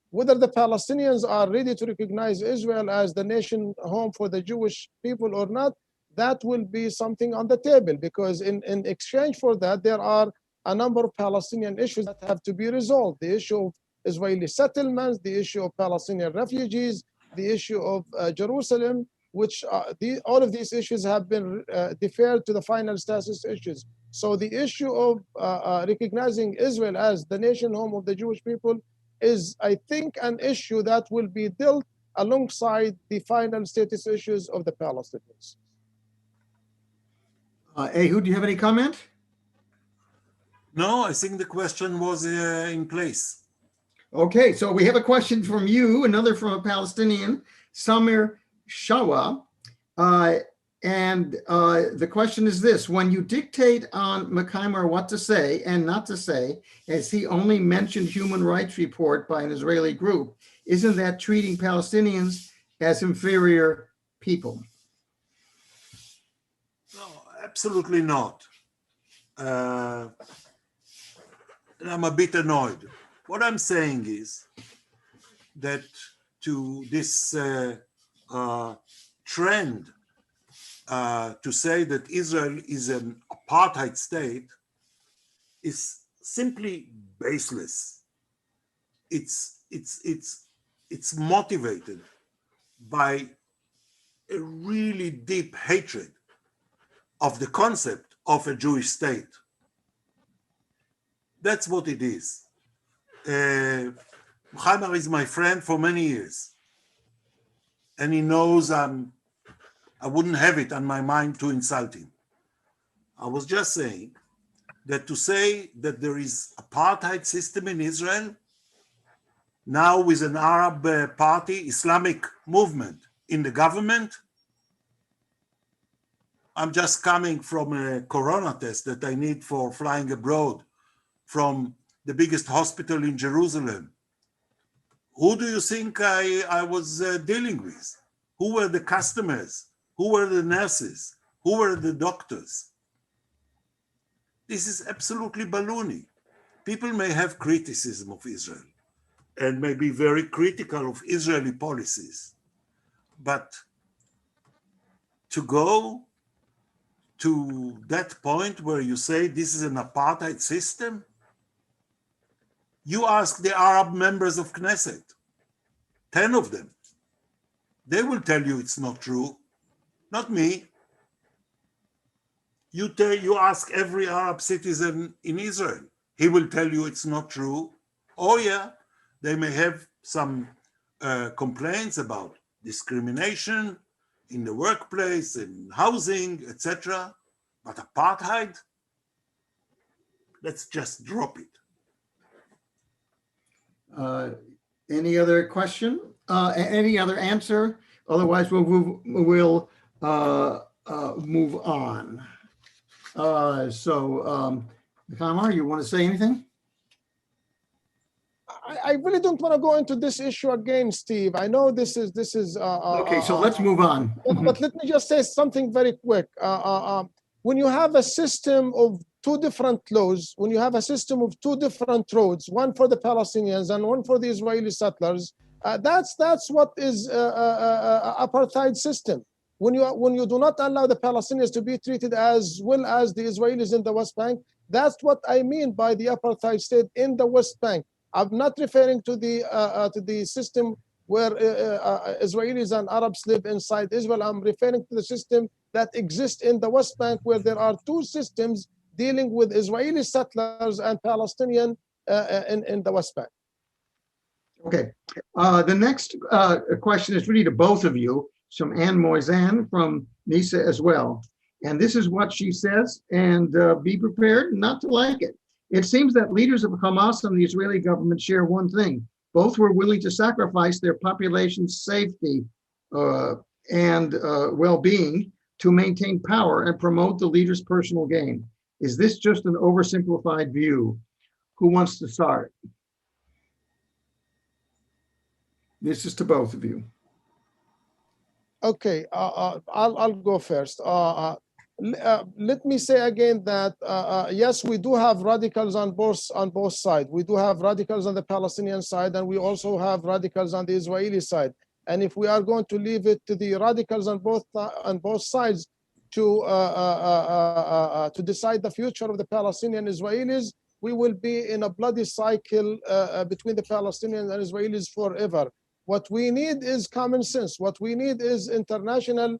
whether the Palestinians are ready to recognize Israel as the nation home for the Jewish people or not, that will be something on the table, because in exchange for that, there are a number of Palestinian issues that have to be resolved. The issue of Israeli settlements, the issue of Palestinian refugees, the issue of Jerusalem, which all of these issues have been deferred to the final status issues. So the issue of recognizing Israel as the nation home of the Jewish people is, I think, an issue that will be dealt alongside the final status issues of the Palestinians. Ehud, do you have any comment? No, I think the question was in place. Okay, so we have a question from you, another from a Palestinian, Samir Shawa. The question is this: when you dictate on Mkhaimar what to say and not to say, as he only mentioned human rights report by an Israeli group, isn't that treating Palestinians as inferior people? No, absolutely not. And I'm a bit annoyed. What I'm saying is that to this trend to say that Israel is an apartheid state is simply baseless. It's motivated by a really deep hatred of the concept of a Jewish state. That's what it is. Mkhaimar is my friend for many years, and he knows I wouldn't have it on my mind to insult him. I was just saying that to say that there is apartheid system in Israel, now with an Arab party, Islamic movement in the government, I'm just coming from a corona test that I need for flying abroad from the biggest hospital in Jerusalem. Who do you think I was dealing with? Who were the customers? Who were the nurses? Who were the doctors? This is absolutely baloney. People may have criticism of Israel and may be very critical of Israeli policies, but to go to that point where you say this is an apartheid system, you ask the Arab members of Knesset, 10 of them. They will tell you it's not true, not me. You ask every Arab citizen in Israel, he will tell you it's not true. Oh yeah, they may have some complaints about discrimination in the workplace, in housing, etc. But apartheid, let's just drop it. Any other question? Any other answer? Otherwise, we'll move on. Mkhaimar, you want to say anything? I really don't want to go into this issue again, Steve. I know this is. Okay, so let's move on. But let me just say something very quick. When you have a system of two different laws, when you have a system of two different roads, one for the Palestinians and one for the Israeli settlers, that's what is apartheid system. When you do not allow the Palestinians to be treated as well as the Israelis in the West Bank, that's what I mean by the apartheid state in the West Bank. I'm not referring to the system where Israelis and Arabs live inside Israel. I'm referring to the system that exists in the West Bank, where there are two systems dealing with Israeli settlers and Palestinian in the West Bank. Okay. The next question is really to both of you. It's from Anne Moisan from NISA as well. And this is what she says, and be prepared not to like it. It seems that leaders of Hamas and the Israeli government share one thing. Both were willing to sacrifice their population's safety and well-being to maintain power and promote the leader's personal gain. Is this just an oversimplified view? Who wants to start? This is to both of you. Okay, I'll go first. Let me say again that yes, we do have radicals on both sides. We do have radicals on the Palestinian side, and we also have radicals on the Israeli side. And if we are going to leave it to the radicals on both sides to decide the future of the Palestinian Israelis, we will be in a bloody cycle between the Palestinians and Israelis forever. What we need is common sense. What we need is international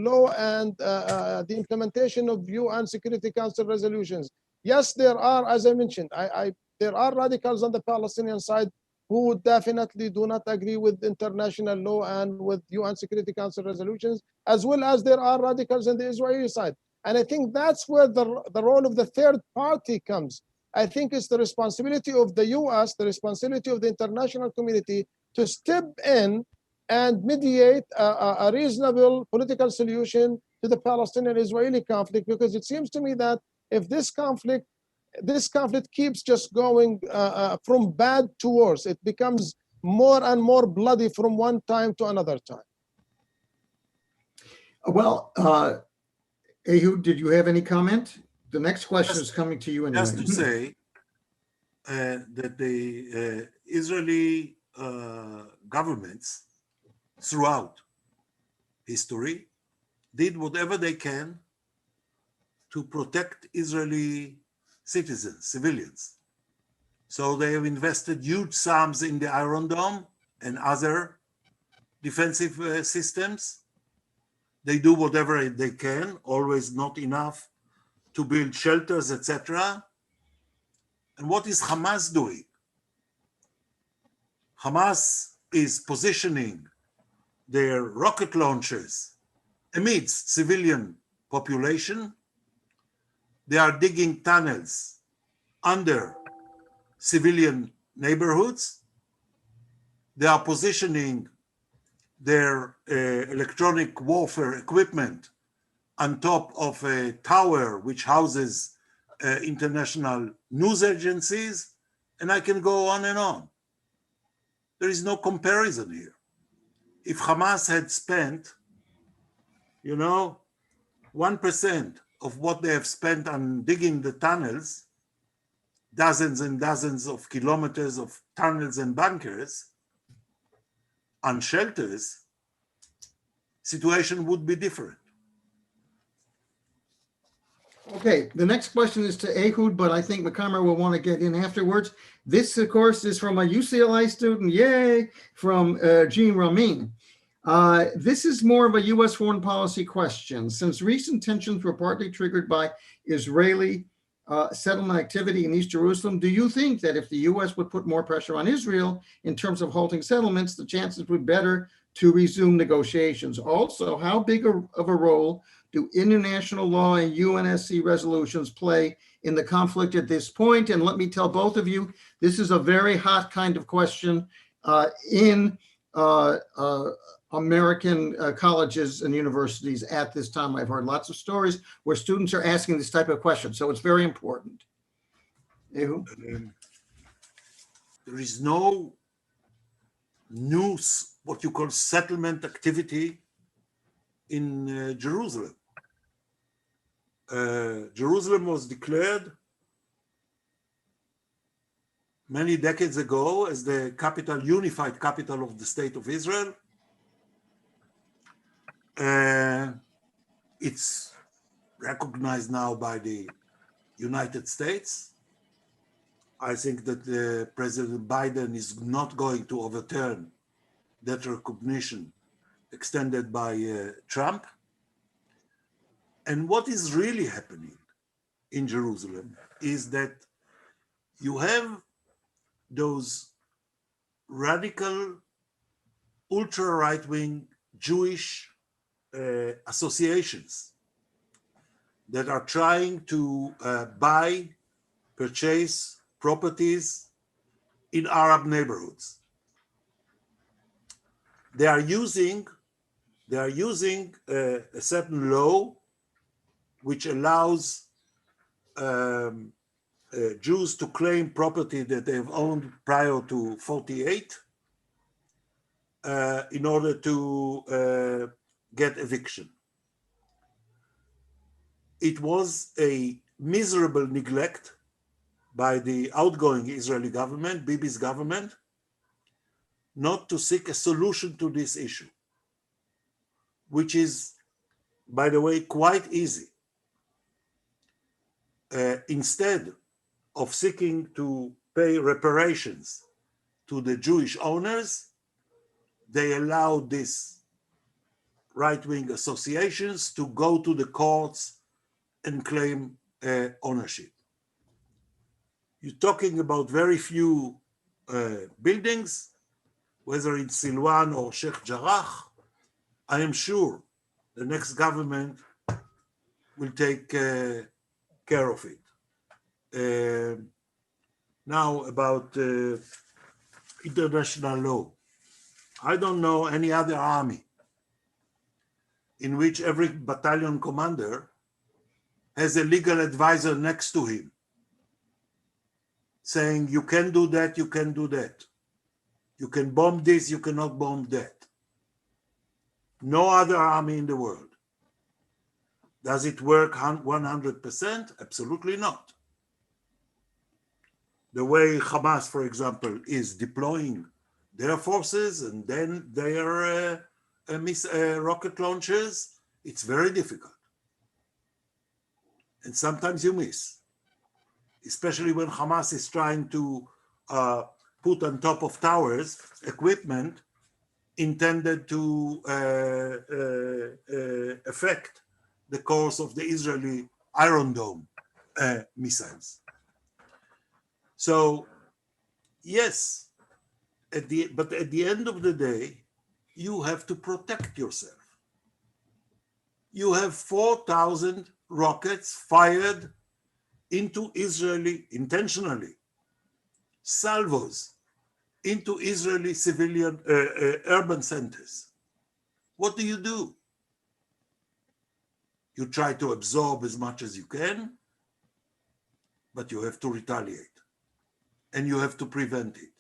law and the implementation of UN Security Council resolutions. Yes, there are, as I mentioned, there are radicals on the Palestinian side who definitely do not agree with international law and with UN Security Council resolutions, as well as there are radicals on the Israeli side. And I think that's where the role of the third party comes. I think it's the responsibility of the US, the responsibility of the international community to step in and mediate a reasonable political solution to the Palestinian-Israeli conflict, because it seems to me that if this conflict keeps just going from bad to worse, it becomes more and more bloody from one time to another time. Well, Ehud, did you have any comment? The next question is coming to you anyway. Just to say that the Israeli governments throughout history did whatever they can to protect Israeli citizens, civilians. So they have invested huge sums in the Iron Dome and other defensive systems. They do whatever they can, always not enough to build shelters, etc. And what is Hamas doing? Hamas is positioning their rocket launchers amidst civilian population. They are digging tunnels under civilian neighborhoods. They are positioning their electronic warfare equipment on top of a tower which houses international news agencies, and I can go on and on. There is no comparison here. If Hamas had spent, 1% of what they have spent on digging the tunnels, dozens and dozens of kilometers of tunnels and bunkers, on shelters, situation would be different. Okay, the next question is to Ehud, but I think Mkhaimar will want to get in afterwards. This, of course, is from a UCLA student, yay, from Jean Ramin. This is more of a U.S. foreign policy question. Since recent tensions were partly triggered by Israeli settlement activity in East Jerusalem, do you think that if the U.S. would put more pressure on Israel in terms of halting settlements, the chances would be better to resume negotiations? Also, how big of a role do international law and UNSC resolutions play in the conflict at this point? And let me tell both of you, this is a very hot kind of question in American colleges and universities at this time. I've heard lots of stories where students are asking this type of question, so it's very important. Ehud? There is no new, what you call settlement activity in Jerusalem. Jerusalem was declared many decades ago as the capital, unified capital of the state of Israel. It's recognized now by the United States. I think that President Biden is not going to overturn that recognition extended by Trump. And what is really happening in Jerusalem is that you have those radical, ultra right-wing Jewish associations that are trying to purchase properties in Arab neighborhoods. They are using a certain law which allows Jews to claim property that they've owned prior to 48 in order to get eviction. It was a miserable neglect by the outgoing Israeli government, Bibi's government, not to seek a solution to this issue, which is, by the way, quite easy. Instead of seeking to pay reparations to the Jewish owners, they allowed these right-wing associations to go to the courts and claim ownership. You're talking about very few buildings, whether in Silwan or Sheikh Jarrah. I am sure the next government will take care of it. Now about international law. I don't know any other army in which every battalion commander has a legal advisor next to him saying, you can do that, you can do that. You can bomb this, you cannot bomb that. No other army in the world. Does it work 100%? Absolutely not. The way Hamas, for example, is deploying their forces and then their rocket launchers, it's very difficult. And sometimes you miss, especially when Hamas is trying to put on top of towers equipment intended to affect the course of the Israeli Iron Dome missiles. So, yes, but at the end of the day, you have to protect yourself. You have 4,000 rockets fired into Israeli, intentionally, salvos into Israeli civilian urban centers. What do? You try to absorb as much as you can, but you have to retaliate and you have to prevent it.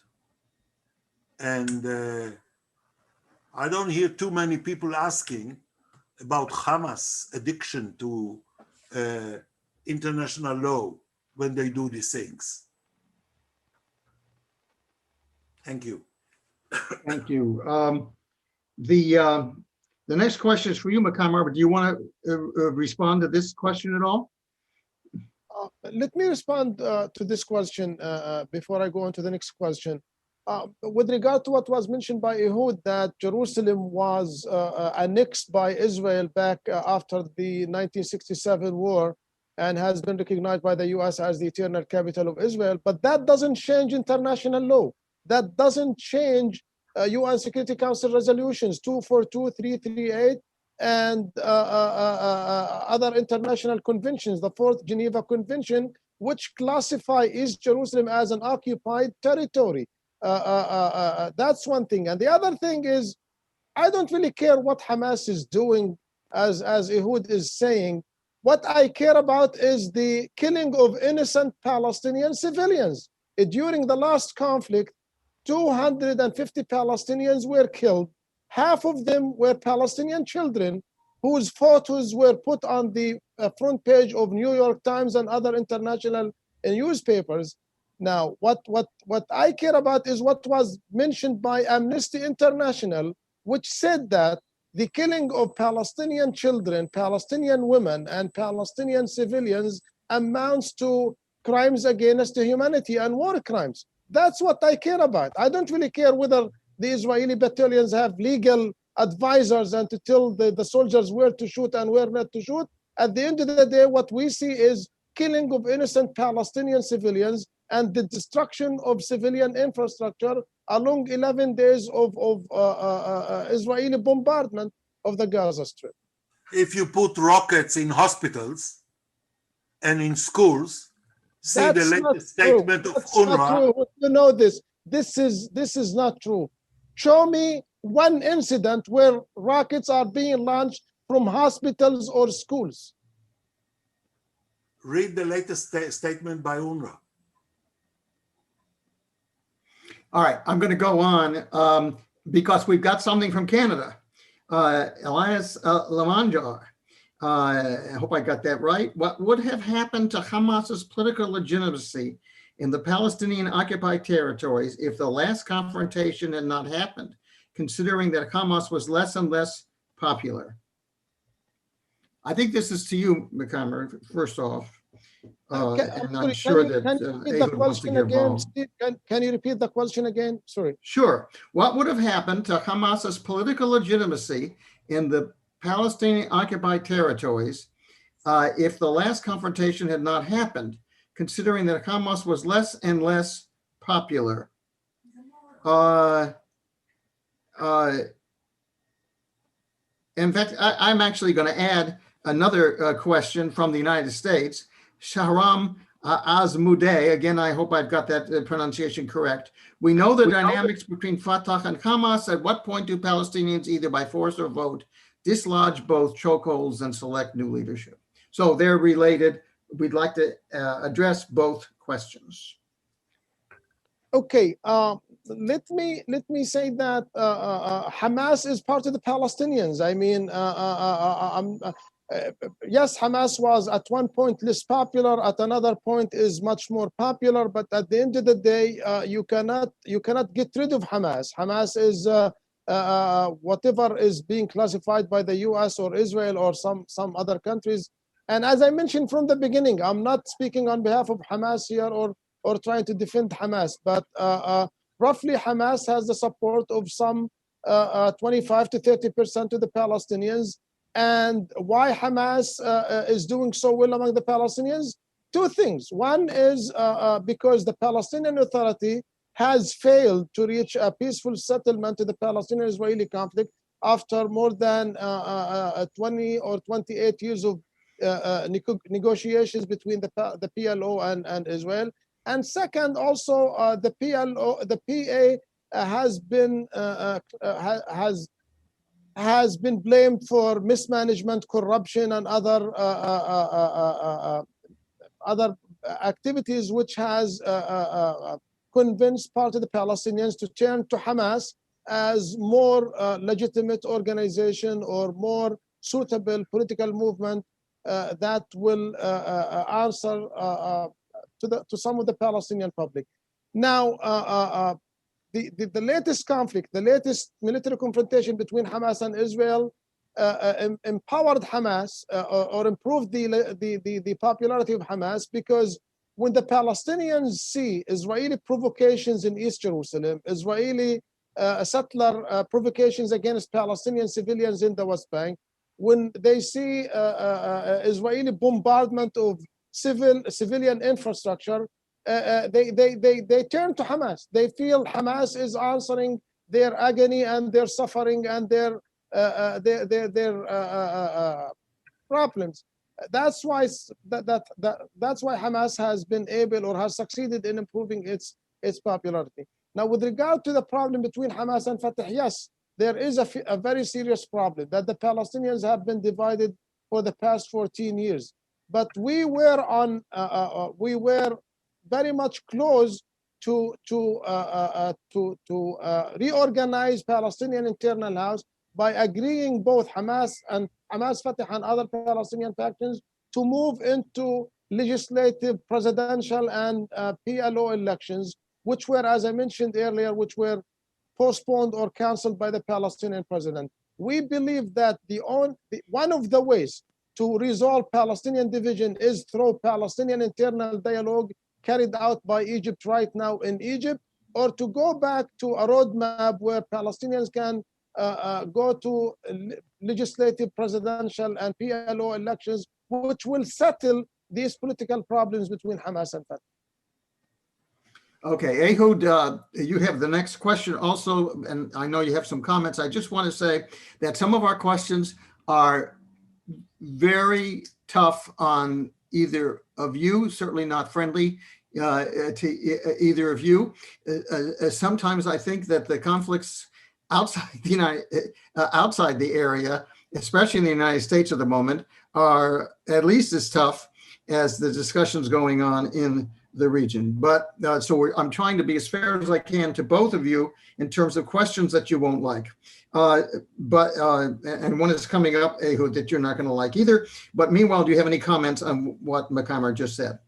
And I don't hear too many people asking about Hamas' addiction to international law when they do these things. Thank you. Thank you. The next question is for you, Mkhaimar, but do you want to respond to this question at all? Let me respond to this question before I go on to the next question. With regard to what was mentioned by Ehud, that Jerusalem was annexed by Israel back after the 1967 war and has been recognized by the US as the eternal capital of Israel, but that doesn't change international law. That doesn't change UN Security Council resolutions 242, 338, and other international conventions, the Fourth Geneva Convention, which classify East Jerusalem as an occupied territory. That's one thing. And the other thing is, I don't really care what Hamas is doing, as Ehud is saying. What I care about is the killing of innocent Palestinian civilians. During the last conflict, 250 Palestinians were killed. Half of them were Palestinian children whose photos were put on the front page of New York Times and other international newspapers. Now, what I care about is what was mentioned by Amnesty International, which said that the killing of Palestinian children, Palestinian women, and Palestinian civilians amounts to crimes against humanity and war crimes. That's what I care about. I don't really care whether the Israeli battalions have legal advisors and to tell the soldiers where to shoot and where not to shoot. At the end of the day, what we see is killing of innocent Palestinian civilians and the destruction of civilian infrastructure along 11 days of Israeli bombardment of the Gaza Strip. If you put rockets in hospitals and in schools, see the latest statement of UNRWA. You know this. This is not true. Show me one incident where rockets are being launched from hospitals or schools. Read the latest statement by UNRWA. All right, I'm going to go on because we've got something from Canada. Elias Lamanjar, I hope I got that right. What would have happened to Hamas's political legitimacy in the Palestinian occupied territories if the last confrontation had not happened, considering that Hamas was less and less popular? I think this is to you, Mkhaimar, first off. And I'm sure that Ehud wants to get involved. Can you repeat the question again? Sorry. Sure. What would have happened to Hamas's political legitimacy in the Palestinian occupied territories if the last confrontation had not happened, considering that Hamas was less and less popular? In fact, I'm actually going to add another question from the United States. Shahram Azmudeh, again, I hope I've got that pronunciation correct. We know the dynamics between Fatah and Hamas. At what point do Palestinians, either by force or vote, dislodge both chokeholds and select new leadership? So they're related. We'd like to address both questions. Okay, let me say that Hamas is part of the Palestinians. I mean, yes, Hamas was at one point less popular, at another point is much more popular. But at the end of the day, you cannot get rid of Hamas. Hamas is whatever is being classified by the U.S. or Israel or some other countries. And as I mentioned from the beginning, I'm not speaking on behalf of Hamas here or trying to defend Hamas, but roughly Hamas has the support of some 25 to 30% of the Palestinians. And why Hamas is doing so well among the Palestinians? Two things. One is because the Palestinian Authority has failed to reach a peaceful settlement to the Palestinian-Israeli conflict after more than 20 or 28 years of negotiations between the PLO and Israel. And second, also the PA has been blamed for mismanagement, corruption, and other activities, which has convinced part of the Palestinians to turn to Hamas as more legitimate organization or more suitable political movement that will answer to some of the Palestinian public. Now, the latest conflict, the latest military confrontation between Hamas and Israel empowered Hamas or improved the popularity of Hamas, because when the Palestinians see Israeli provocations in East Jerusalem, Israeli settler provocations against Palestinian civilians in the West Bank, when they see Israeli bombardment of civilian infrastructure, they turn to Hamas. They feel Hamas is answering their agony and their suffering and their problems. That's why Hamas has been able or has succeeded in improving its popularity. Now, with regard to the problem between Hamas and Fatah, yes, there is a very serious problem that the Palestinians have been divided for the past 14 years. But we were very much close to reorganize Palestinian internal house by agreeing both Hamas, Fatah, and other Palestinian factions to move into legislative, presidential, and PLO elections, which were, as I mentioned earlier, which were postponed or canceled by the Palestinian president. We believe that one of the ways to resolve Palestinian division is through Palestinian internal dialogue carried out by Egypt right now in Egypt, or to go back to a roadmap where Palestinians can go to legislative, presidential, and PLO elections, which will settle these political problems between Hamas and Fatah. Okay, Ehud, you have the next question also, and I know you have some comments. I just want to say that some of our questions are very tough on either of you, certainly not friendly to either of you. Sometimes I think that the conflicts outside the area, especially in the United States at the moment, are at least as tough as the discussions going on in the region. But I'm trying to be as fair as I can to both of you in terms of questions that you won't like. And one is coming up, Ehud, that you're not going to like either. But meanwhile, do you have any comments on what Mkhaimar just said?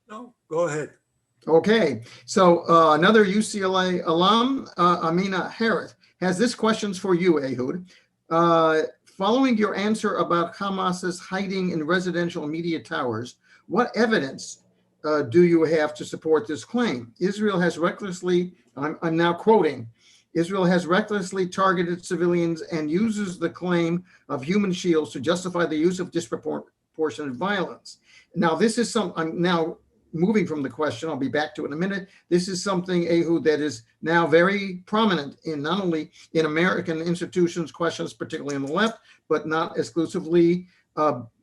No, go ahead. Okay, so another UCLA alum, Amina Harith, has this questions for you, Ehud. Following your answer about Hamas's hiding in residential media towers, what evidence do you have to support this claim? Israel has recklessly, I'm now quoting, Israel has recklessly targeted civilians and uses the claim of human shields to justify the use of disproportionate violence. Now, this is I'm now moving from the question, I'll be back to it in a minute. This is something, Ehud, that is now very prominent in not only in American institutions, questions, particularly on the left, but not exclusively,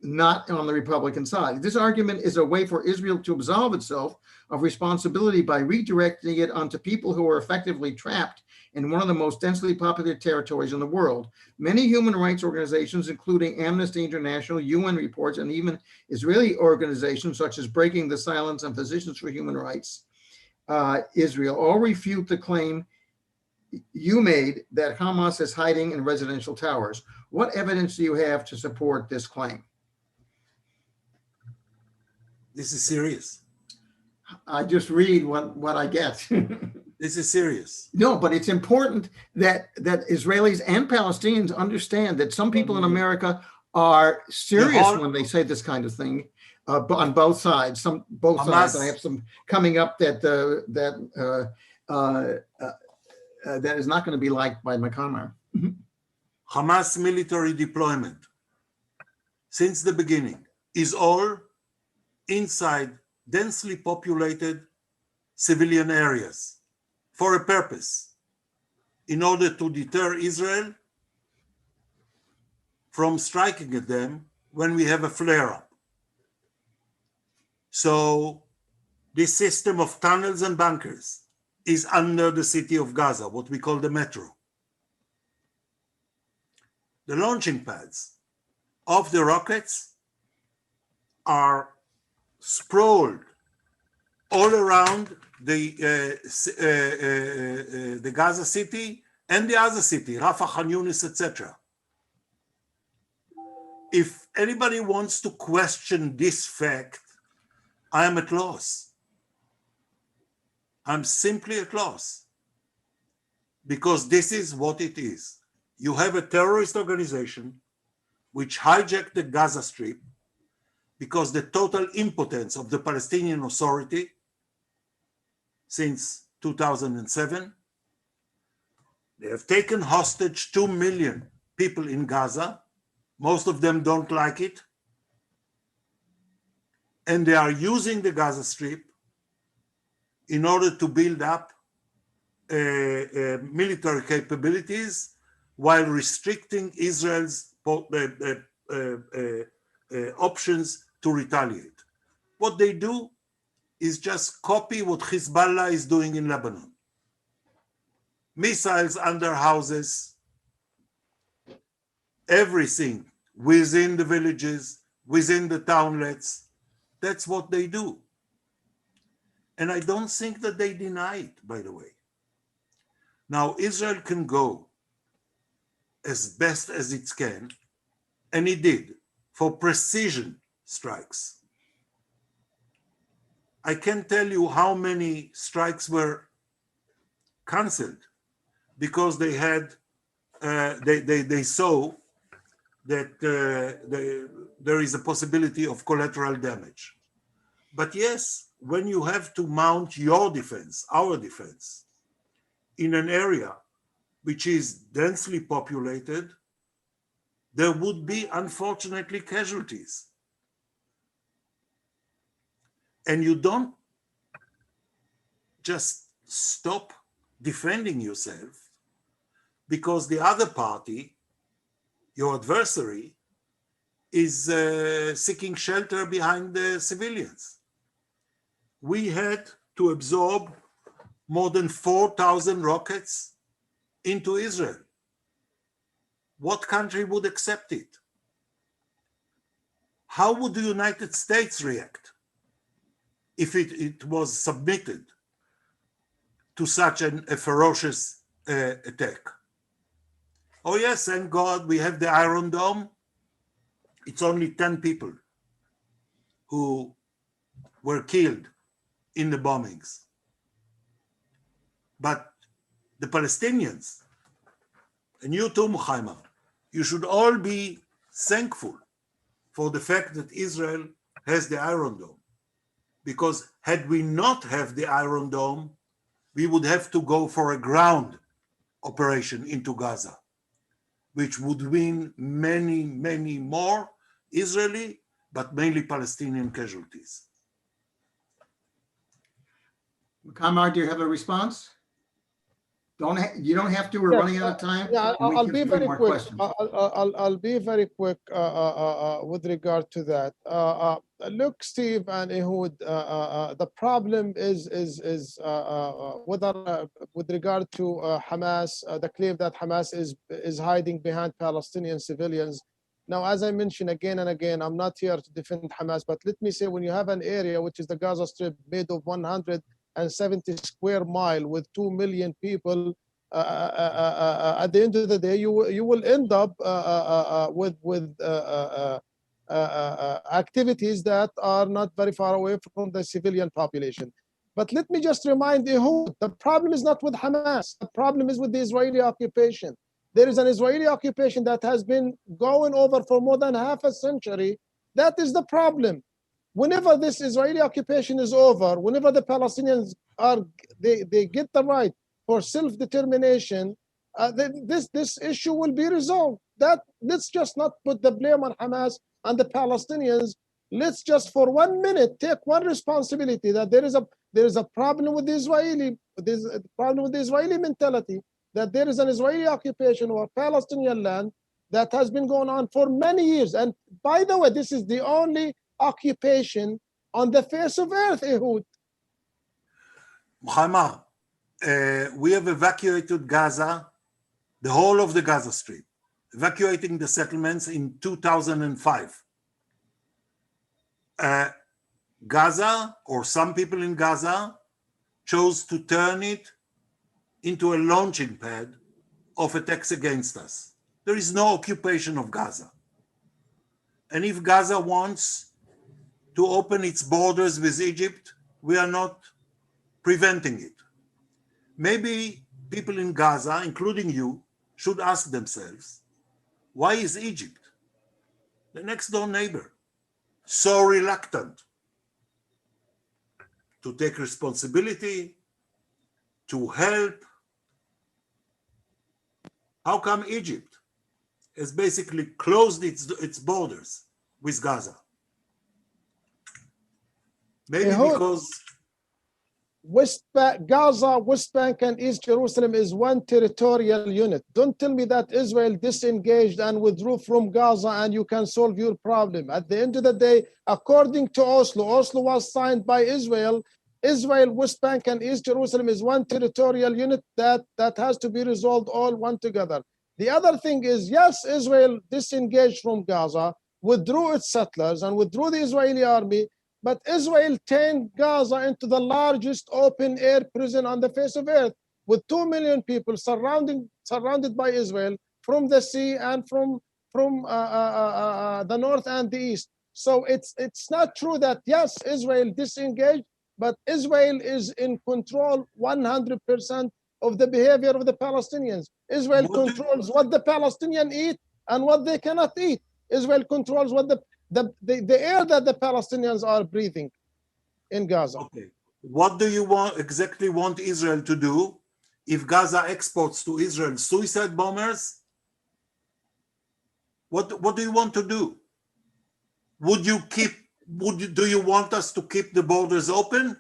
not on the Republican side. This argument is a way for Israel to absolve itself of responsibility by redirecting it onto people who are effectively trapped in one of the most densely populated territories in the world. Many human rights organizations, including Amnesty International, UN reports, and even Israeli organizations such as Breaking the Silence and Physicians for Human Rights, Israel, all refute the claim you made that Hamas is hiding in residential towers. What evidence do you have to support this claim? This is serious. I just read what I get. This is serious. No, but it's important that Israelis and Palestinians understand that some people in America are serious when they say this kind of thing on both sides. Both Hamas, sides. I have some coming up that that is not going to be liked by Mkhaimar. Hamas military deployment since the beginning is all inside densely populated civilian areas for a purpose, in order to deter Israel from striking at them when we have a flare-up. So this system of tunnels and bunkers is under the city of Gaza, what we call the metro. The launching pads of the rockets are sprawled all around the Gaza city and the other city, Rafah, Khan Yunis, etc. If anybody wants to question this fact, I am at loss. I'm simply at loss, because this is what it is. You have a terrorist organization which hijacked the Gaza Strip because the total impotence of the Palestinian Authority since 2007. They have taken hostage 2 million people in Gaza. Most of them don't like it. And they are using the Gaza Strip in order to build up military capabilities while restricting Israel's options to retaliate. What they do is just copy what Hezbollah is doing in Lebanon. Missiles under houses, everything within the villages, within the townlets. That's what they do. And I don't think that they deny it, by the way. Now, Israel can go as best as it can, and it did, for precision strikes. I can't tell you how many strikes were canceled because they had, they saw that there is a possibility of collateral damage. But yes, when you have to mount your defense, our defense, in an area which is densely populated, there would be, unfortunately, casualties. And you don't just stop defending yourself because the other party, your adversary, is seeking shelter behind the civilians. We had to absorb more than 4,000 rockets into Israel. What country would accept it? How would the United States react if it was submitted to such a ferocious attack? Oh yes, thank God we have the Iron Dome. It's only 10 people who were killed in the bombings. But the Palestinians, and you too, Mkhaimar, you should all be thankful for the fact that Israel has the Iron Dome. Because had we not have the Iron Dome, we would have to go for a ground operation into Gaza, which would mean many, many more Israeli, but mainly Palestinian casualties. Mkhaimar, do you have a response? You don't have to. We're Yes, running out of time. Yeah, and we I'll can be do very more quick. questions. I'll be very quick with regard to that. Look, Steve and Ehud, the problem is whether with regard to Hamas, the claim that Hamas is hiding behind Palestinian civilians. Now, as I mentioned again and again, I'm not here to defend Hamas, but let me say, when you have an area which is the Gaza Strip made of 170 square miles with 2 million people, at the end of the day, you will end up with activities that are not very far away from the civilian population. But let me just remind you, the problem is not with Hamas. The problem is with the Israeli occupation. There is an Israeli occupation that has been going over for more than half a century. That is the problem. Whenever this Israeli occupation is over, whenever the Palestinians they get the right for self-determination, this issue will be resolved. Let's just not put the blame on Hamas and the Palestinians. Let's just for 1 minute take one responsibility, that there is a problem with the Israeli mentality, that there is an Israeli occupation of Palestinian land that has been going on for many years. And by the way, this is the only occupation on the face of earth, Ehud. Mkhaimar, we have evacuated Gaza, the whole of the Gaza Strip, evacuating the settlements in 2005. Gaza, or some people in Gaza, chose to turn it into a launching pad of attacks against us. There is no occupation of Gaza. And if Gaza wants to open its borders with Egypt, we are not preventing it. Maybe people in Gaza, including you, should ask themselves, why is Egypt, the next door neighbor, so reluctant to take responsibility, to help? How come Egypt has basically closed its borders with Gaza? Maybe because Gaza, West Bank, and East Jerusalem is one territorial unit. Don't tell me that Israel disengaged and withdrew from Gaza and you can solve your problem. At the end of the day, according to Oslo was signed by Israel. Israel, West Bank, and East Jerusalem is one territorial unit that has to be resolved all one together. The other thing is, yes, Israel disengaged from Gaza, withdrew its settlers and withdrew the Israeli army, but Israel turned Gaza into the largest open-air prison on the face of earth, with 2 million people surrounded by Israel from the sea and from the north and the east. So it's not true that, yes, Israel disengaged, but Israel is in control 100% of the behavior of the Palestinians. Israel controls what the Palestinians eat and what they cannot eat. Israel controls what the air that the Palestinians are breathing in Gaza. Okay. What do you exactly want Israel to do if Gaza exports to Israel suicide bombers? What do you want to do? Do you want us to keep the borders open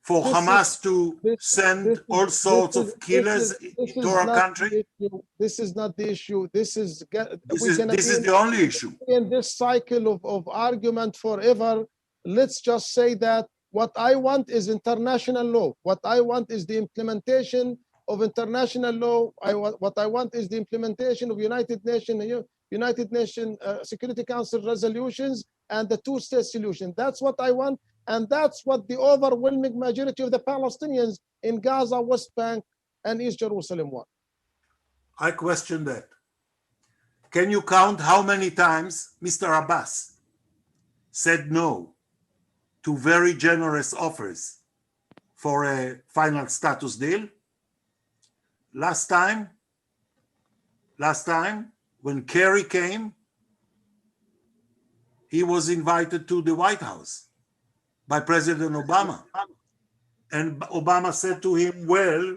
for Hamas to send all sorts of killers into our country? This is not the issue. This is the only issue. In this cycle of argument forever, let's just say that what I want is international law. What I want is the implementation of international law. What I want is the implementation of United Nations Security Council resolutions and the two-state solution. That's what I want. And that's what the overwhelming majority of the Palestinians in Gaza, West Bank, and East Jerusalem want. I question that. Can you count how many times Mr. Abbas said no to very generous offers for a final status deal? Last time, when Kerry came, he was invited to the White House by President Obama. And Obama said to him, well,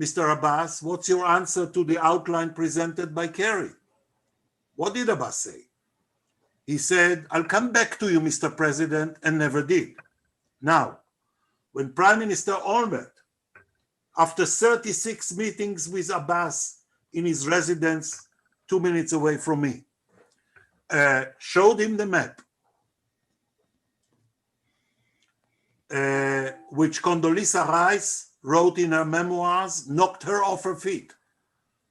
Mr. Abbas, what's your answer to the outline presented by Kerry? What did Abbas say? He said, I'll come back to you, Mr. President, and never did. Now, when Prime Minister Olmert, after 36 meetings with Abbas in his residence 2 minutes away from me, showed him the map, which Condoleezza Rice wrote in her memoirs, knocked her off her feet,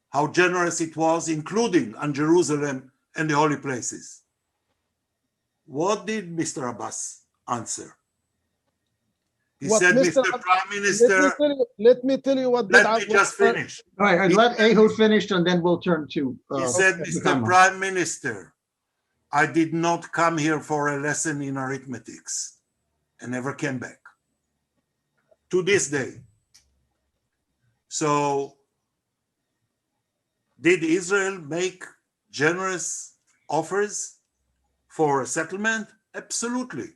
how generous it was, including on Jerusalem and the holy places. What did Mr. Abbas answer? He said, Mr. Prime Minister, let me tell you what. Let me just finish. All right, let Ehud finish, and then we'll turn to. He said, Mr. Mkhaimar. Prime Minister, I did not come here for a lesson in arithmetics, and never came back. To this day. So, did Israel make generous offers for a settlement? Absolutely.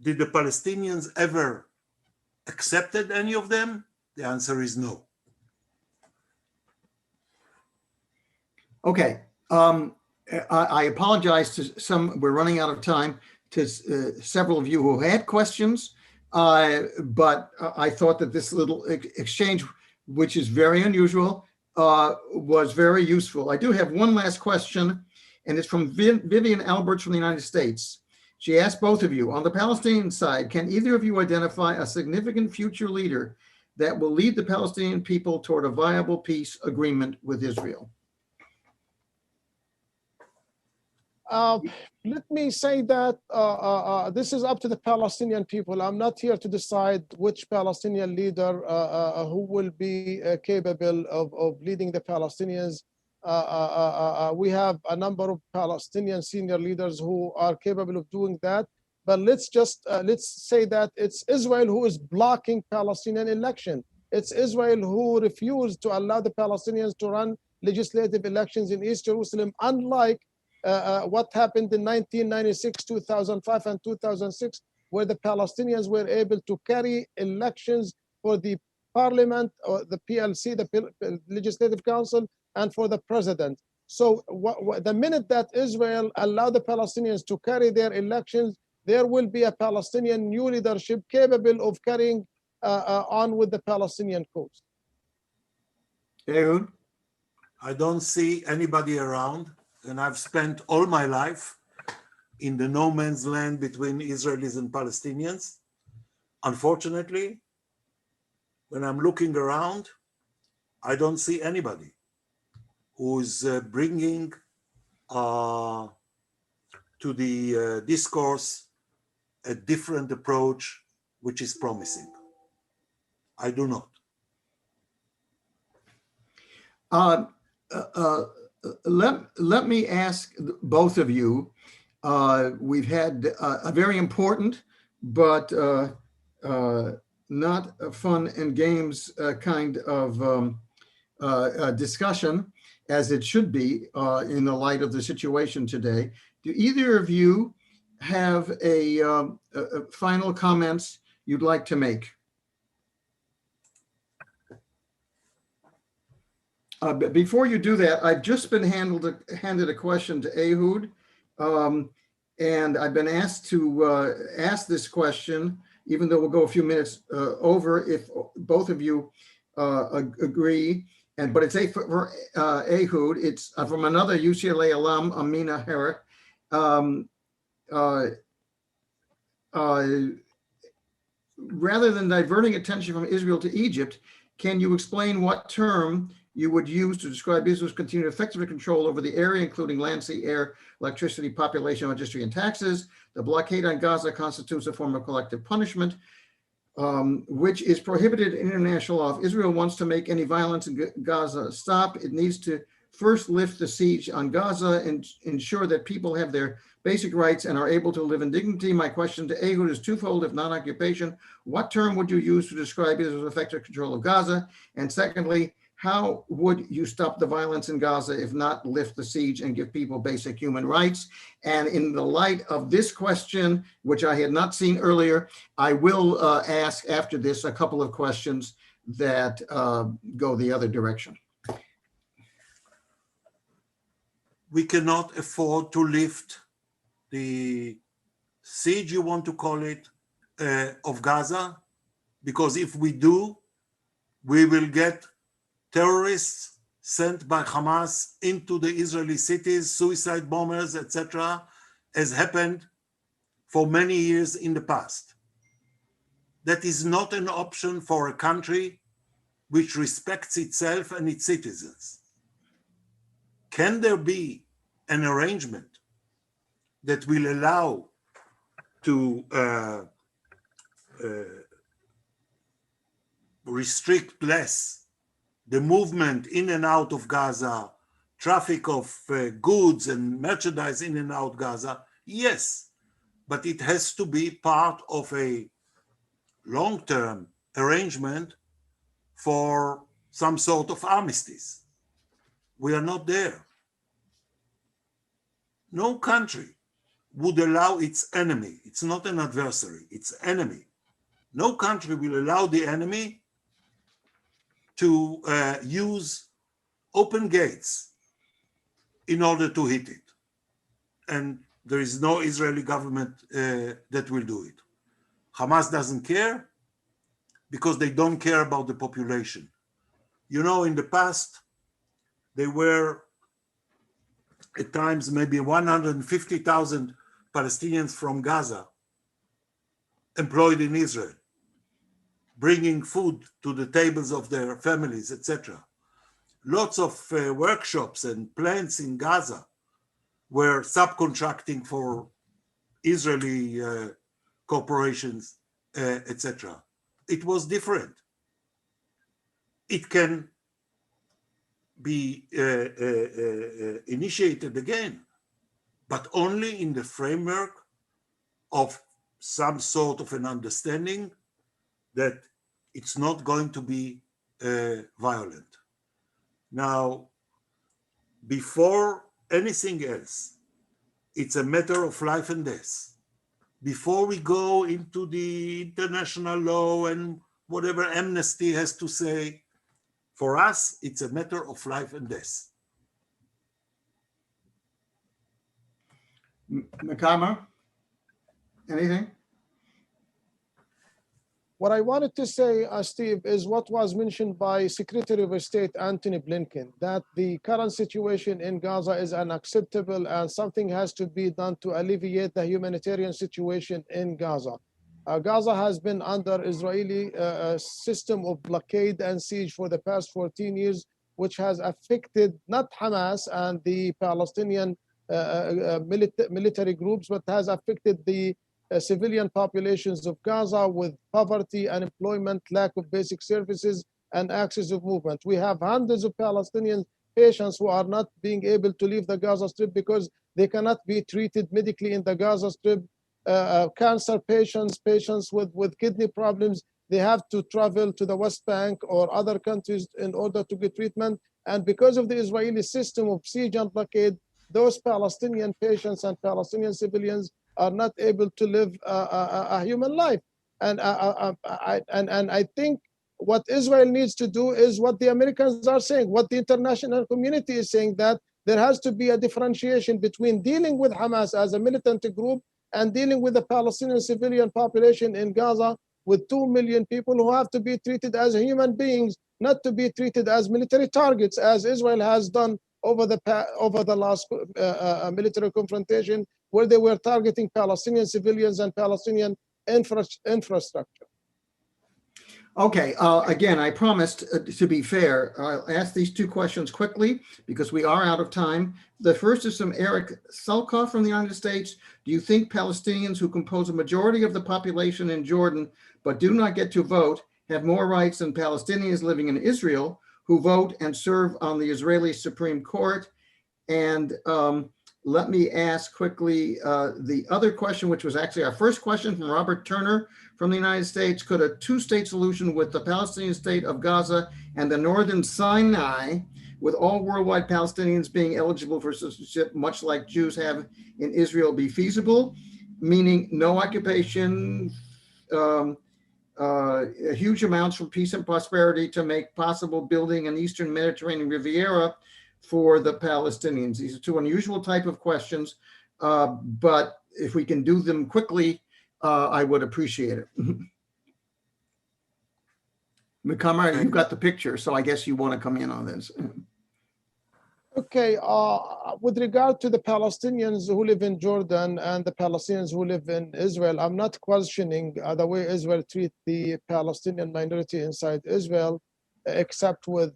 Did the Palestinians ever accepted any of them? The answer is no. Okay. I apologize to some, we're running out of time, to several of you who had questions, but I thought that this little exchange, which is very unusual, was very useful. I do have one last question, and it's from Vivian Alberts from the United States. She asked both of you, on the Palestinian side, can either of you identify a significant future leader that will lead the Palestinian people toward a viable peace agreement with Israel? Let me say that this is up to the Palestinian people. I'm not here to decide which Palestinian leader who will be capable of leading the Palestinians. We have a number of Palestinian senior leaders who are capable of doing that. But let's say that it's Israel who is blocking Palestinian election. It's Israel who refused to allow the Palestinians to run legislative elections in East Jerusalem, unlike what happened in 1996, 2005, and 2006, where the Palestinians were able to carry elections for the parliament, or the PLC, the Legislative Council, and for the president. So the minute that Israel allowed the Palestinians to carry their elections, there will be a Palestinian new leadership capable of carrying on with the Palestinian cause. Ehud? I don't see anybody around, and I've spent all my life in the no man's land between Israelis and Palestinians. Unfortunately, when I'm looking around, I don't see anybody who's bringing to the discourse a different approach, which is promising. I do not. Let me ask both of you. We've had a very important, but not a fun and games kind of discussion, as it should be in the light of the situation today. Do either of you have a final comments you'd like to make? But before you do that, I've just been handed a question to Ehud, and I've been asked to ask this question, even though we'll go a few minutes over if both of you agree. But it's for Ehud. It's from another UCLA alum, Amina Herrick. Rather than diverting attention from Israel to Egypt, can you explain what term you would use to describe Israel's continued effective control over the area, including land, sea, air, electricity, population, registry, and taxes? The blockade on Gaza constitutes a form of collective punishment, which is prohibited in international law. If Israel wants to make any violence in Gaza stop, it needs to first lift the siege on Gaza and ensure that people have their basic rights and are able to live in dignity. My question to Ehud is twofold. If not occupation, what term would you use to describe Israel's effective control of Gaza? And secondly, how would you stop the violence in Gaza if not lift the siege and give people basic human rights? And in the light of this question, which I had not seen earlier, I will ask after this a couple of questions that go the other direction. We cannot afford to lift the siege, you want to call it, of Gaza because if we do, we will get terrorists sent by Hamas into the Israeli cities, suicide bombers, etc., as happened for many years in the past. That is not an option for a country which respects itself and its citizens. Can there be an arrangement that will allow to restrict less the movement in and out of Gaza, traffic of goods and merchandise in and out Gaza? Yes, but it has to be part of a long-term arrangement for some sort of armistice. We are not there. No country would allow its enemy, it's not an adversary, it's enemy. No country will allow the enemy to use open gates in order to hit it. And there is no Israeli government that will do it. Hamas doesn't care because they don't care about the population. You know, in the past, there were at times maybe 150,000 Palestinians from Gaza employed in Israel, bringing food to the tables of their families, etc. Lots of workshops and plants in Gaza were subcontracting for Israeli corporations, etc. It was different. It can be initiated again, but only in the framework of some sort of an understanding that it's not going to be violent. Now, before anything else, it's a matter of life and death. Before we go into the international law and whatever Amnesty has to say, for us, it's a matter of life and death. Mkhaimar, anything? What I wanted to say, Steve, is what was mentioned by Secretary of State Antony Blinken, that the current situation in Gaza is unacceptable and something has to be done to alleviate the humanitarian situation in Gaza. Gaza has been under Israeli system of blockade and siege for the past 14 years, which has affected not Hamas and the Palestinian military groups, but has affected the civilian populations of Gaza with poverty, unemployment, lack of basic services, and access of movement. We have hundreds of Palestinian patients who are not being able to leave the Gaza Strip because they cannot be treated medically in the Gaza Strip. Cancer patients, patients with kidney problems, they have to travel to the West Bank or other countries in order to get treatment. And because of the Israeli system of siege and blockade, those Palestinian patients and Palestinian civilians are not able to live a human life. And I think what Israel needs to do is what the Americans are saying, what the international community is saying, that there has to be a differentiation between dealing with Hamas as a militant group and dealing with the Palestinian civilian population in Gaza with 2 million people who have to be treated as human beings, not to be treated as military targets, as Israel has done over the last military confrontation, where they were targeting Palestinian civilians and Palestinian infrastructure. Okay, again, I promised to be fair. I'll ask these two questions quickly because we are out of time. The first is from Eric Sulkoff from the United States. Do you think Palestinians who compose a majority of the population in Jordan but do not get to vote have more rights than Palestinians living in Israel who vote and serve on the Israeli Supreme Court? And let me ask quickly the other question, which was actually our first question from Robert Turner from the United States. Could a two-state solution with the Palestinian state of Gaza and the northern Sinai, with all worldwide Palestinians being eligible for citizenship, much like Jews have in Israel, be feasible? Meaning no occupation, huge amounts for peace and prosperity to make possible building an Eastern Mediterranean Riviera for the Palestinians. These are two unusual type of questions, but if we can do them quickly, I would appreciate it. Mkhaimar, you've got the picture, so I guess you want to come in on this. Okay, with regard to the Palestinians who live in Jordan and the Palestinians who live in Israel, I'm not questioning the way Israel treats the Palestinian minority inside Israel, except with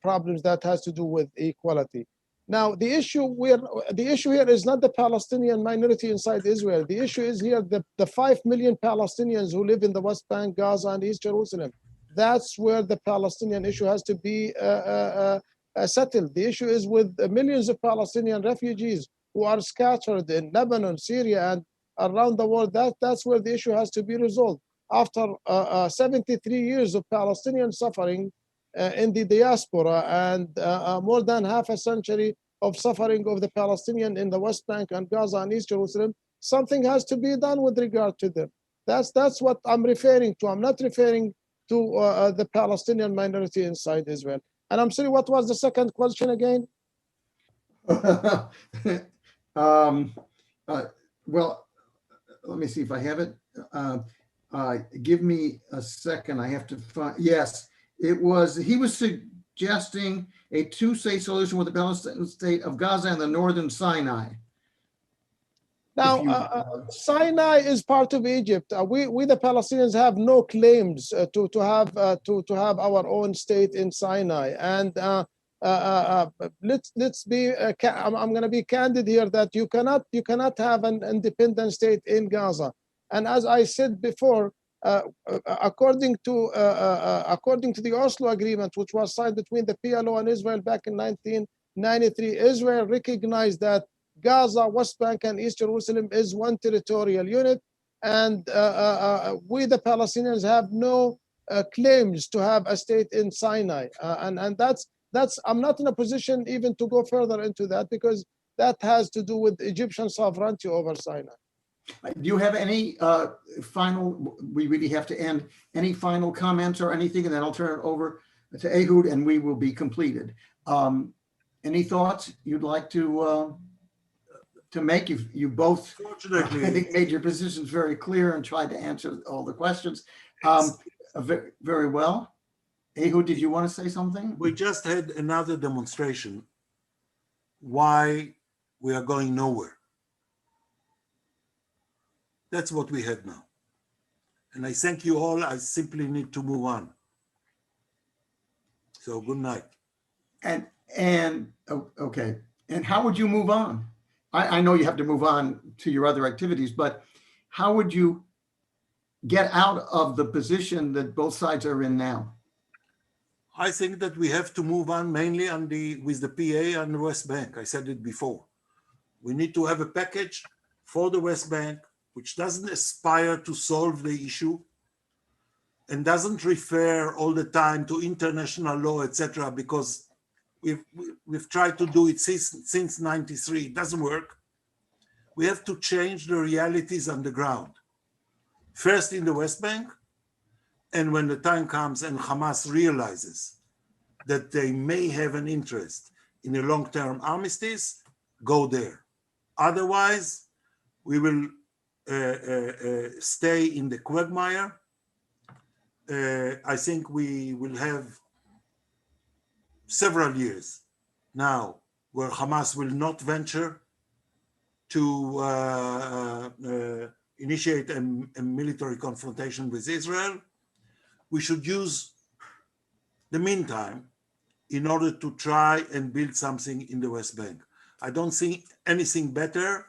problems that has to do with equality. Now, the issue here is not the Palestinian minority inside Israel. The issue is here the 5 million Palestinians who live in the West Bank, Gaza, and East Jerusalem. That's where the Palestinian issue has to be settled. The issue is with millions of Palestinian refugees who are scattered in Lebanon, Syria, and around the world. That's where the issue has to be resolved. After 73 years of Palestinian suffering in the diaspora and more than half a century of suffering of the Palestinian in the West Bank and Gaza and East Jerusalem, something has to be done with regard to them. That's what I'm referring to. I'm not referring to the Palestinian minority inside Israel. And I'm sorry, what was the second question again? Well, let me see if I have it. Give me a second. I have to find. Yes, he was suggesting a two-state solution with the Palestinian state of Gaza and the northern Sinai. Now, Sinai is part of Egypt. We the Palestinians have no claims to have our own state in Sinai. And let's be. I'm going to be candid here that you cannot have an independent state in Gaza. And as I said before, according to the Oslo Agreement, which was signed between the PLO and Israel back in 1993, Israel recognized that Gaza, West Bank, and East Jerusalem is one territorial unit, and we, the Palestinians, have no claims to have a state in Sinai, and that's. I'm not in a position even to go further into that because that has to do with Egyptian sovereignty over Sinai. Do you have any final? We really have to end. Any final comments or anything, and then I'll turn it over to Ehud, and we will be completed. Any thoughts you'd like to make? You both, I think, made your positions very clear and tried to answer all the questions very, very well. Ehud, did you want to say something? We just had another demonstration why we are going nowhere. That's what we had now. And I thank you all. I simply need to move on. So good night. And okay. And how would you move on? I know you have to move on to your other activities, but how would you get out of the position that both sides are in now? I think that we have to move on mainly with the PA and the West Bank. I said it before. We need to have a package for the West Bank which doesn't aspire to solve the issue and doesn't refer all the time to international law, etc., because we've tried to do it since 93. It doesn't work. We have to change the realities on the ground. First in the West Bank, and when the time comes and Hamas realizes that they may have an interest in a long-term armistice, go there. Otherwise, we will stay in the quagmire. I think we will have several years now where Hamas will not venture to initiate a military confrontation with Israel. We should use the meantime in order to try and build something in the West Bank. I don't think anything better,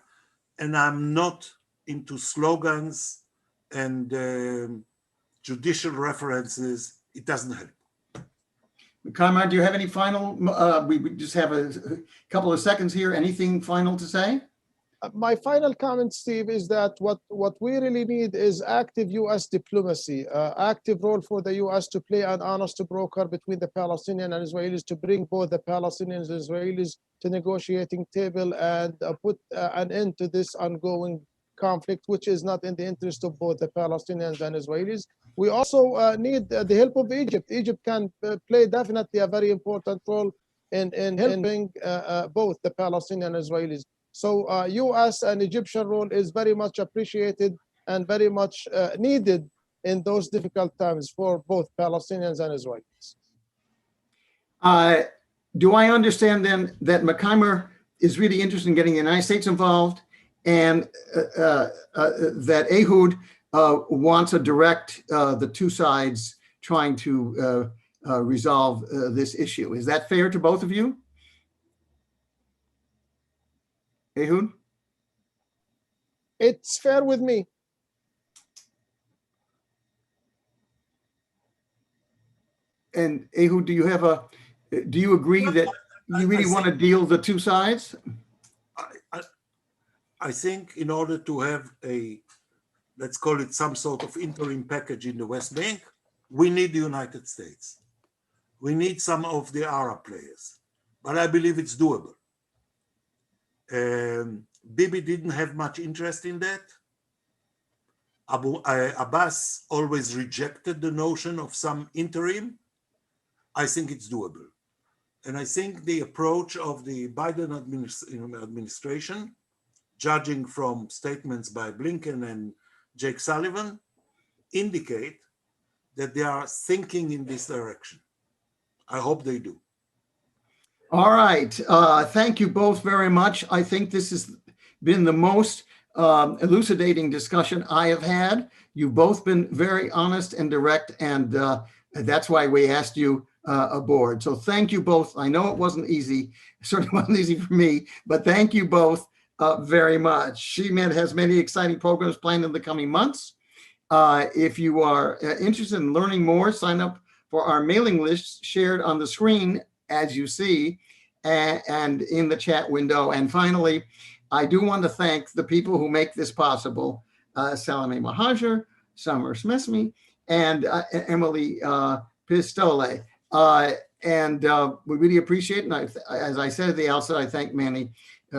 and I'm not into slogans and judicial references. It doesn't help. Mkhaimar, do you have any final, we just have a couple of seconds here. Anything final to say? My final comment, Steve, is that what we really need is active U.S. diplomacy, active role for the U.S. to play an honest broker between the Palestinians and Israelis to bring both the Palestinians and Israelis to negotiating table and put an end to this ongoing conflict, which is not in the interest of both the Palestinians and Israelis. We also need the help of Egypt. Egypt can play definitely a very important role in helping both the Palestinians and Israelis. So U.S. and Egyptian role is very much appreciated and very much needed in those difficult times for both Palestinians and Israelis. Do I understand then that Mkhaimar is really interested in getting the United States involved, and that Ehud wants to direct the two sides trying to resolve this issue? Is that fair to both of you? Ehud? It's fair with me. And Ehud, do you agree that you really want to deal the two sides? I think in order to have a, let's call it some sort of interim package in the West Bank, we need the United States. We need some of the Arab players, but I believe it's doable. Bibi didn't have much interest in that. Abbas always rejected the notion of some interim. I think it's doable. And I think the approach of the Biden administration, judging from statements by Blinken and Jake Sullivan, indicate that they are thinking in this direction. I hope they do. All right. Thank you both very much. I think this has been the most elucidating discussion I have had. You've both been very honest and direct, and that's why we asked you aboard. So thank you both. I know it wasn't easy. It certainly wasn't easy for me, but thank you both very much. SheMed has many exciting programs planned in the coming months. If you are interested in learning more, sign up for our mailing list shared on the screen as you see, and in the chat window. And finally, I do want to thank the people who make this possible: Salome Mahajer, Summer Smesmi, and Emily Pistole. And we really appreciate it. And as I said at the outset, I thank Manny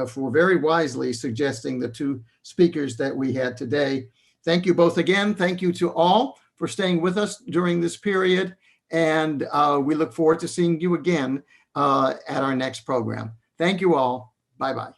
for very wisely suggesting the two speakers that we had today. Thank you both again. Thank you to all for staying with us during this period. And we look forward to seeing you again at our next program. Thank you all. Bye-bye.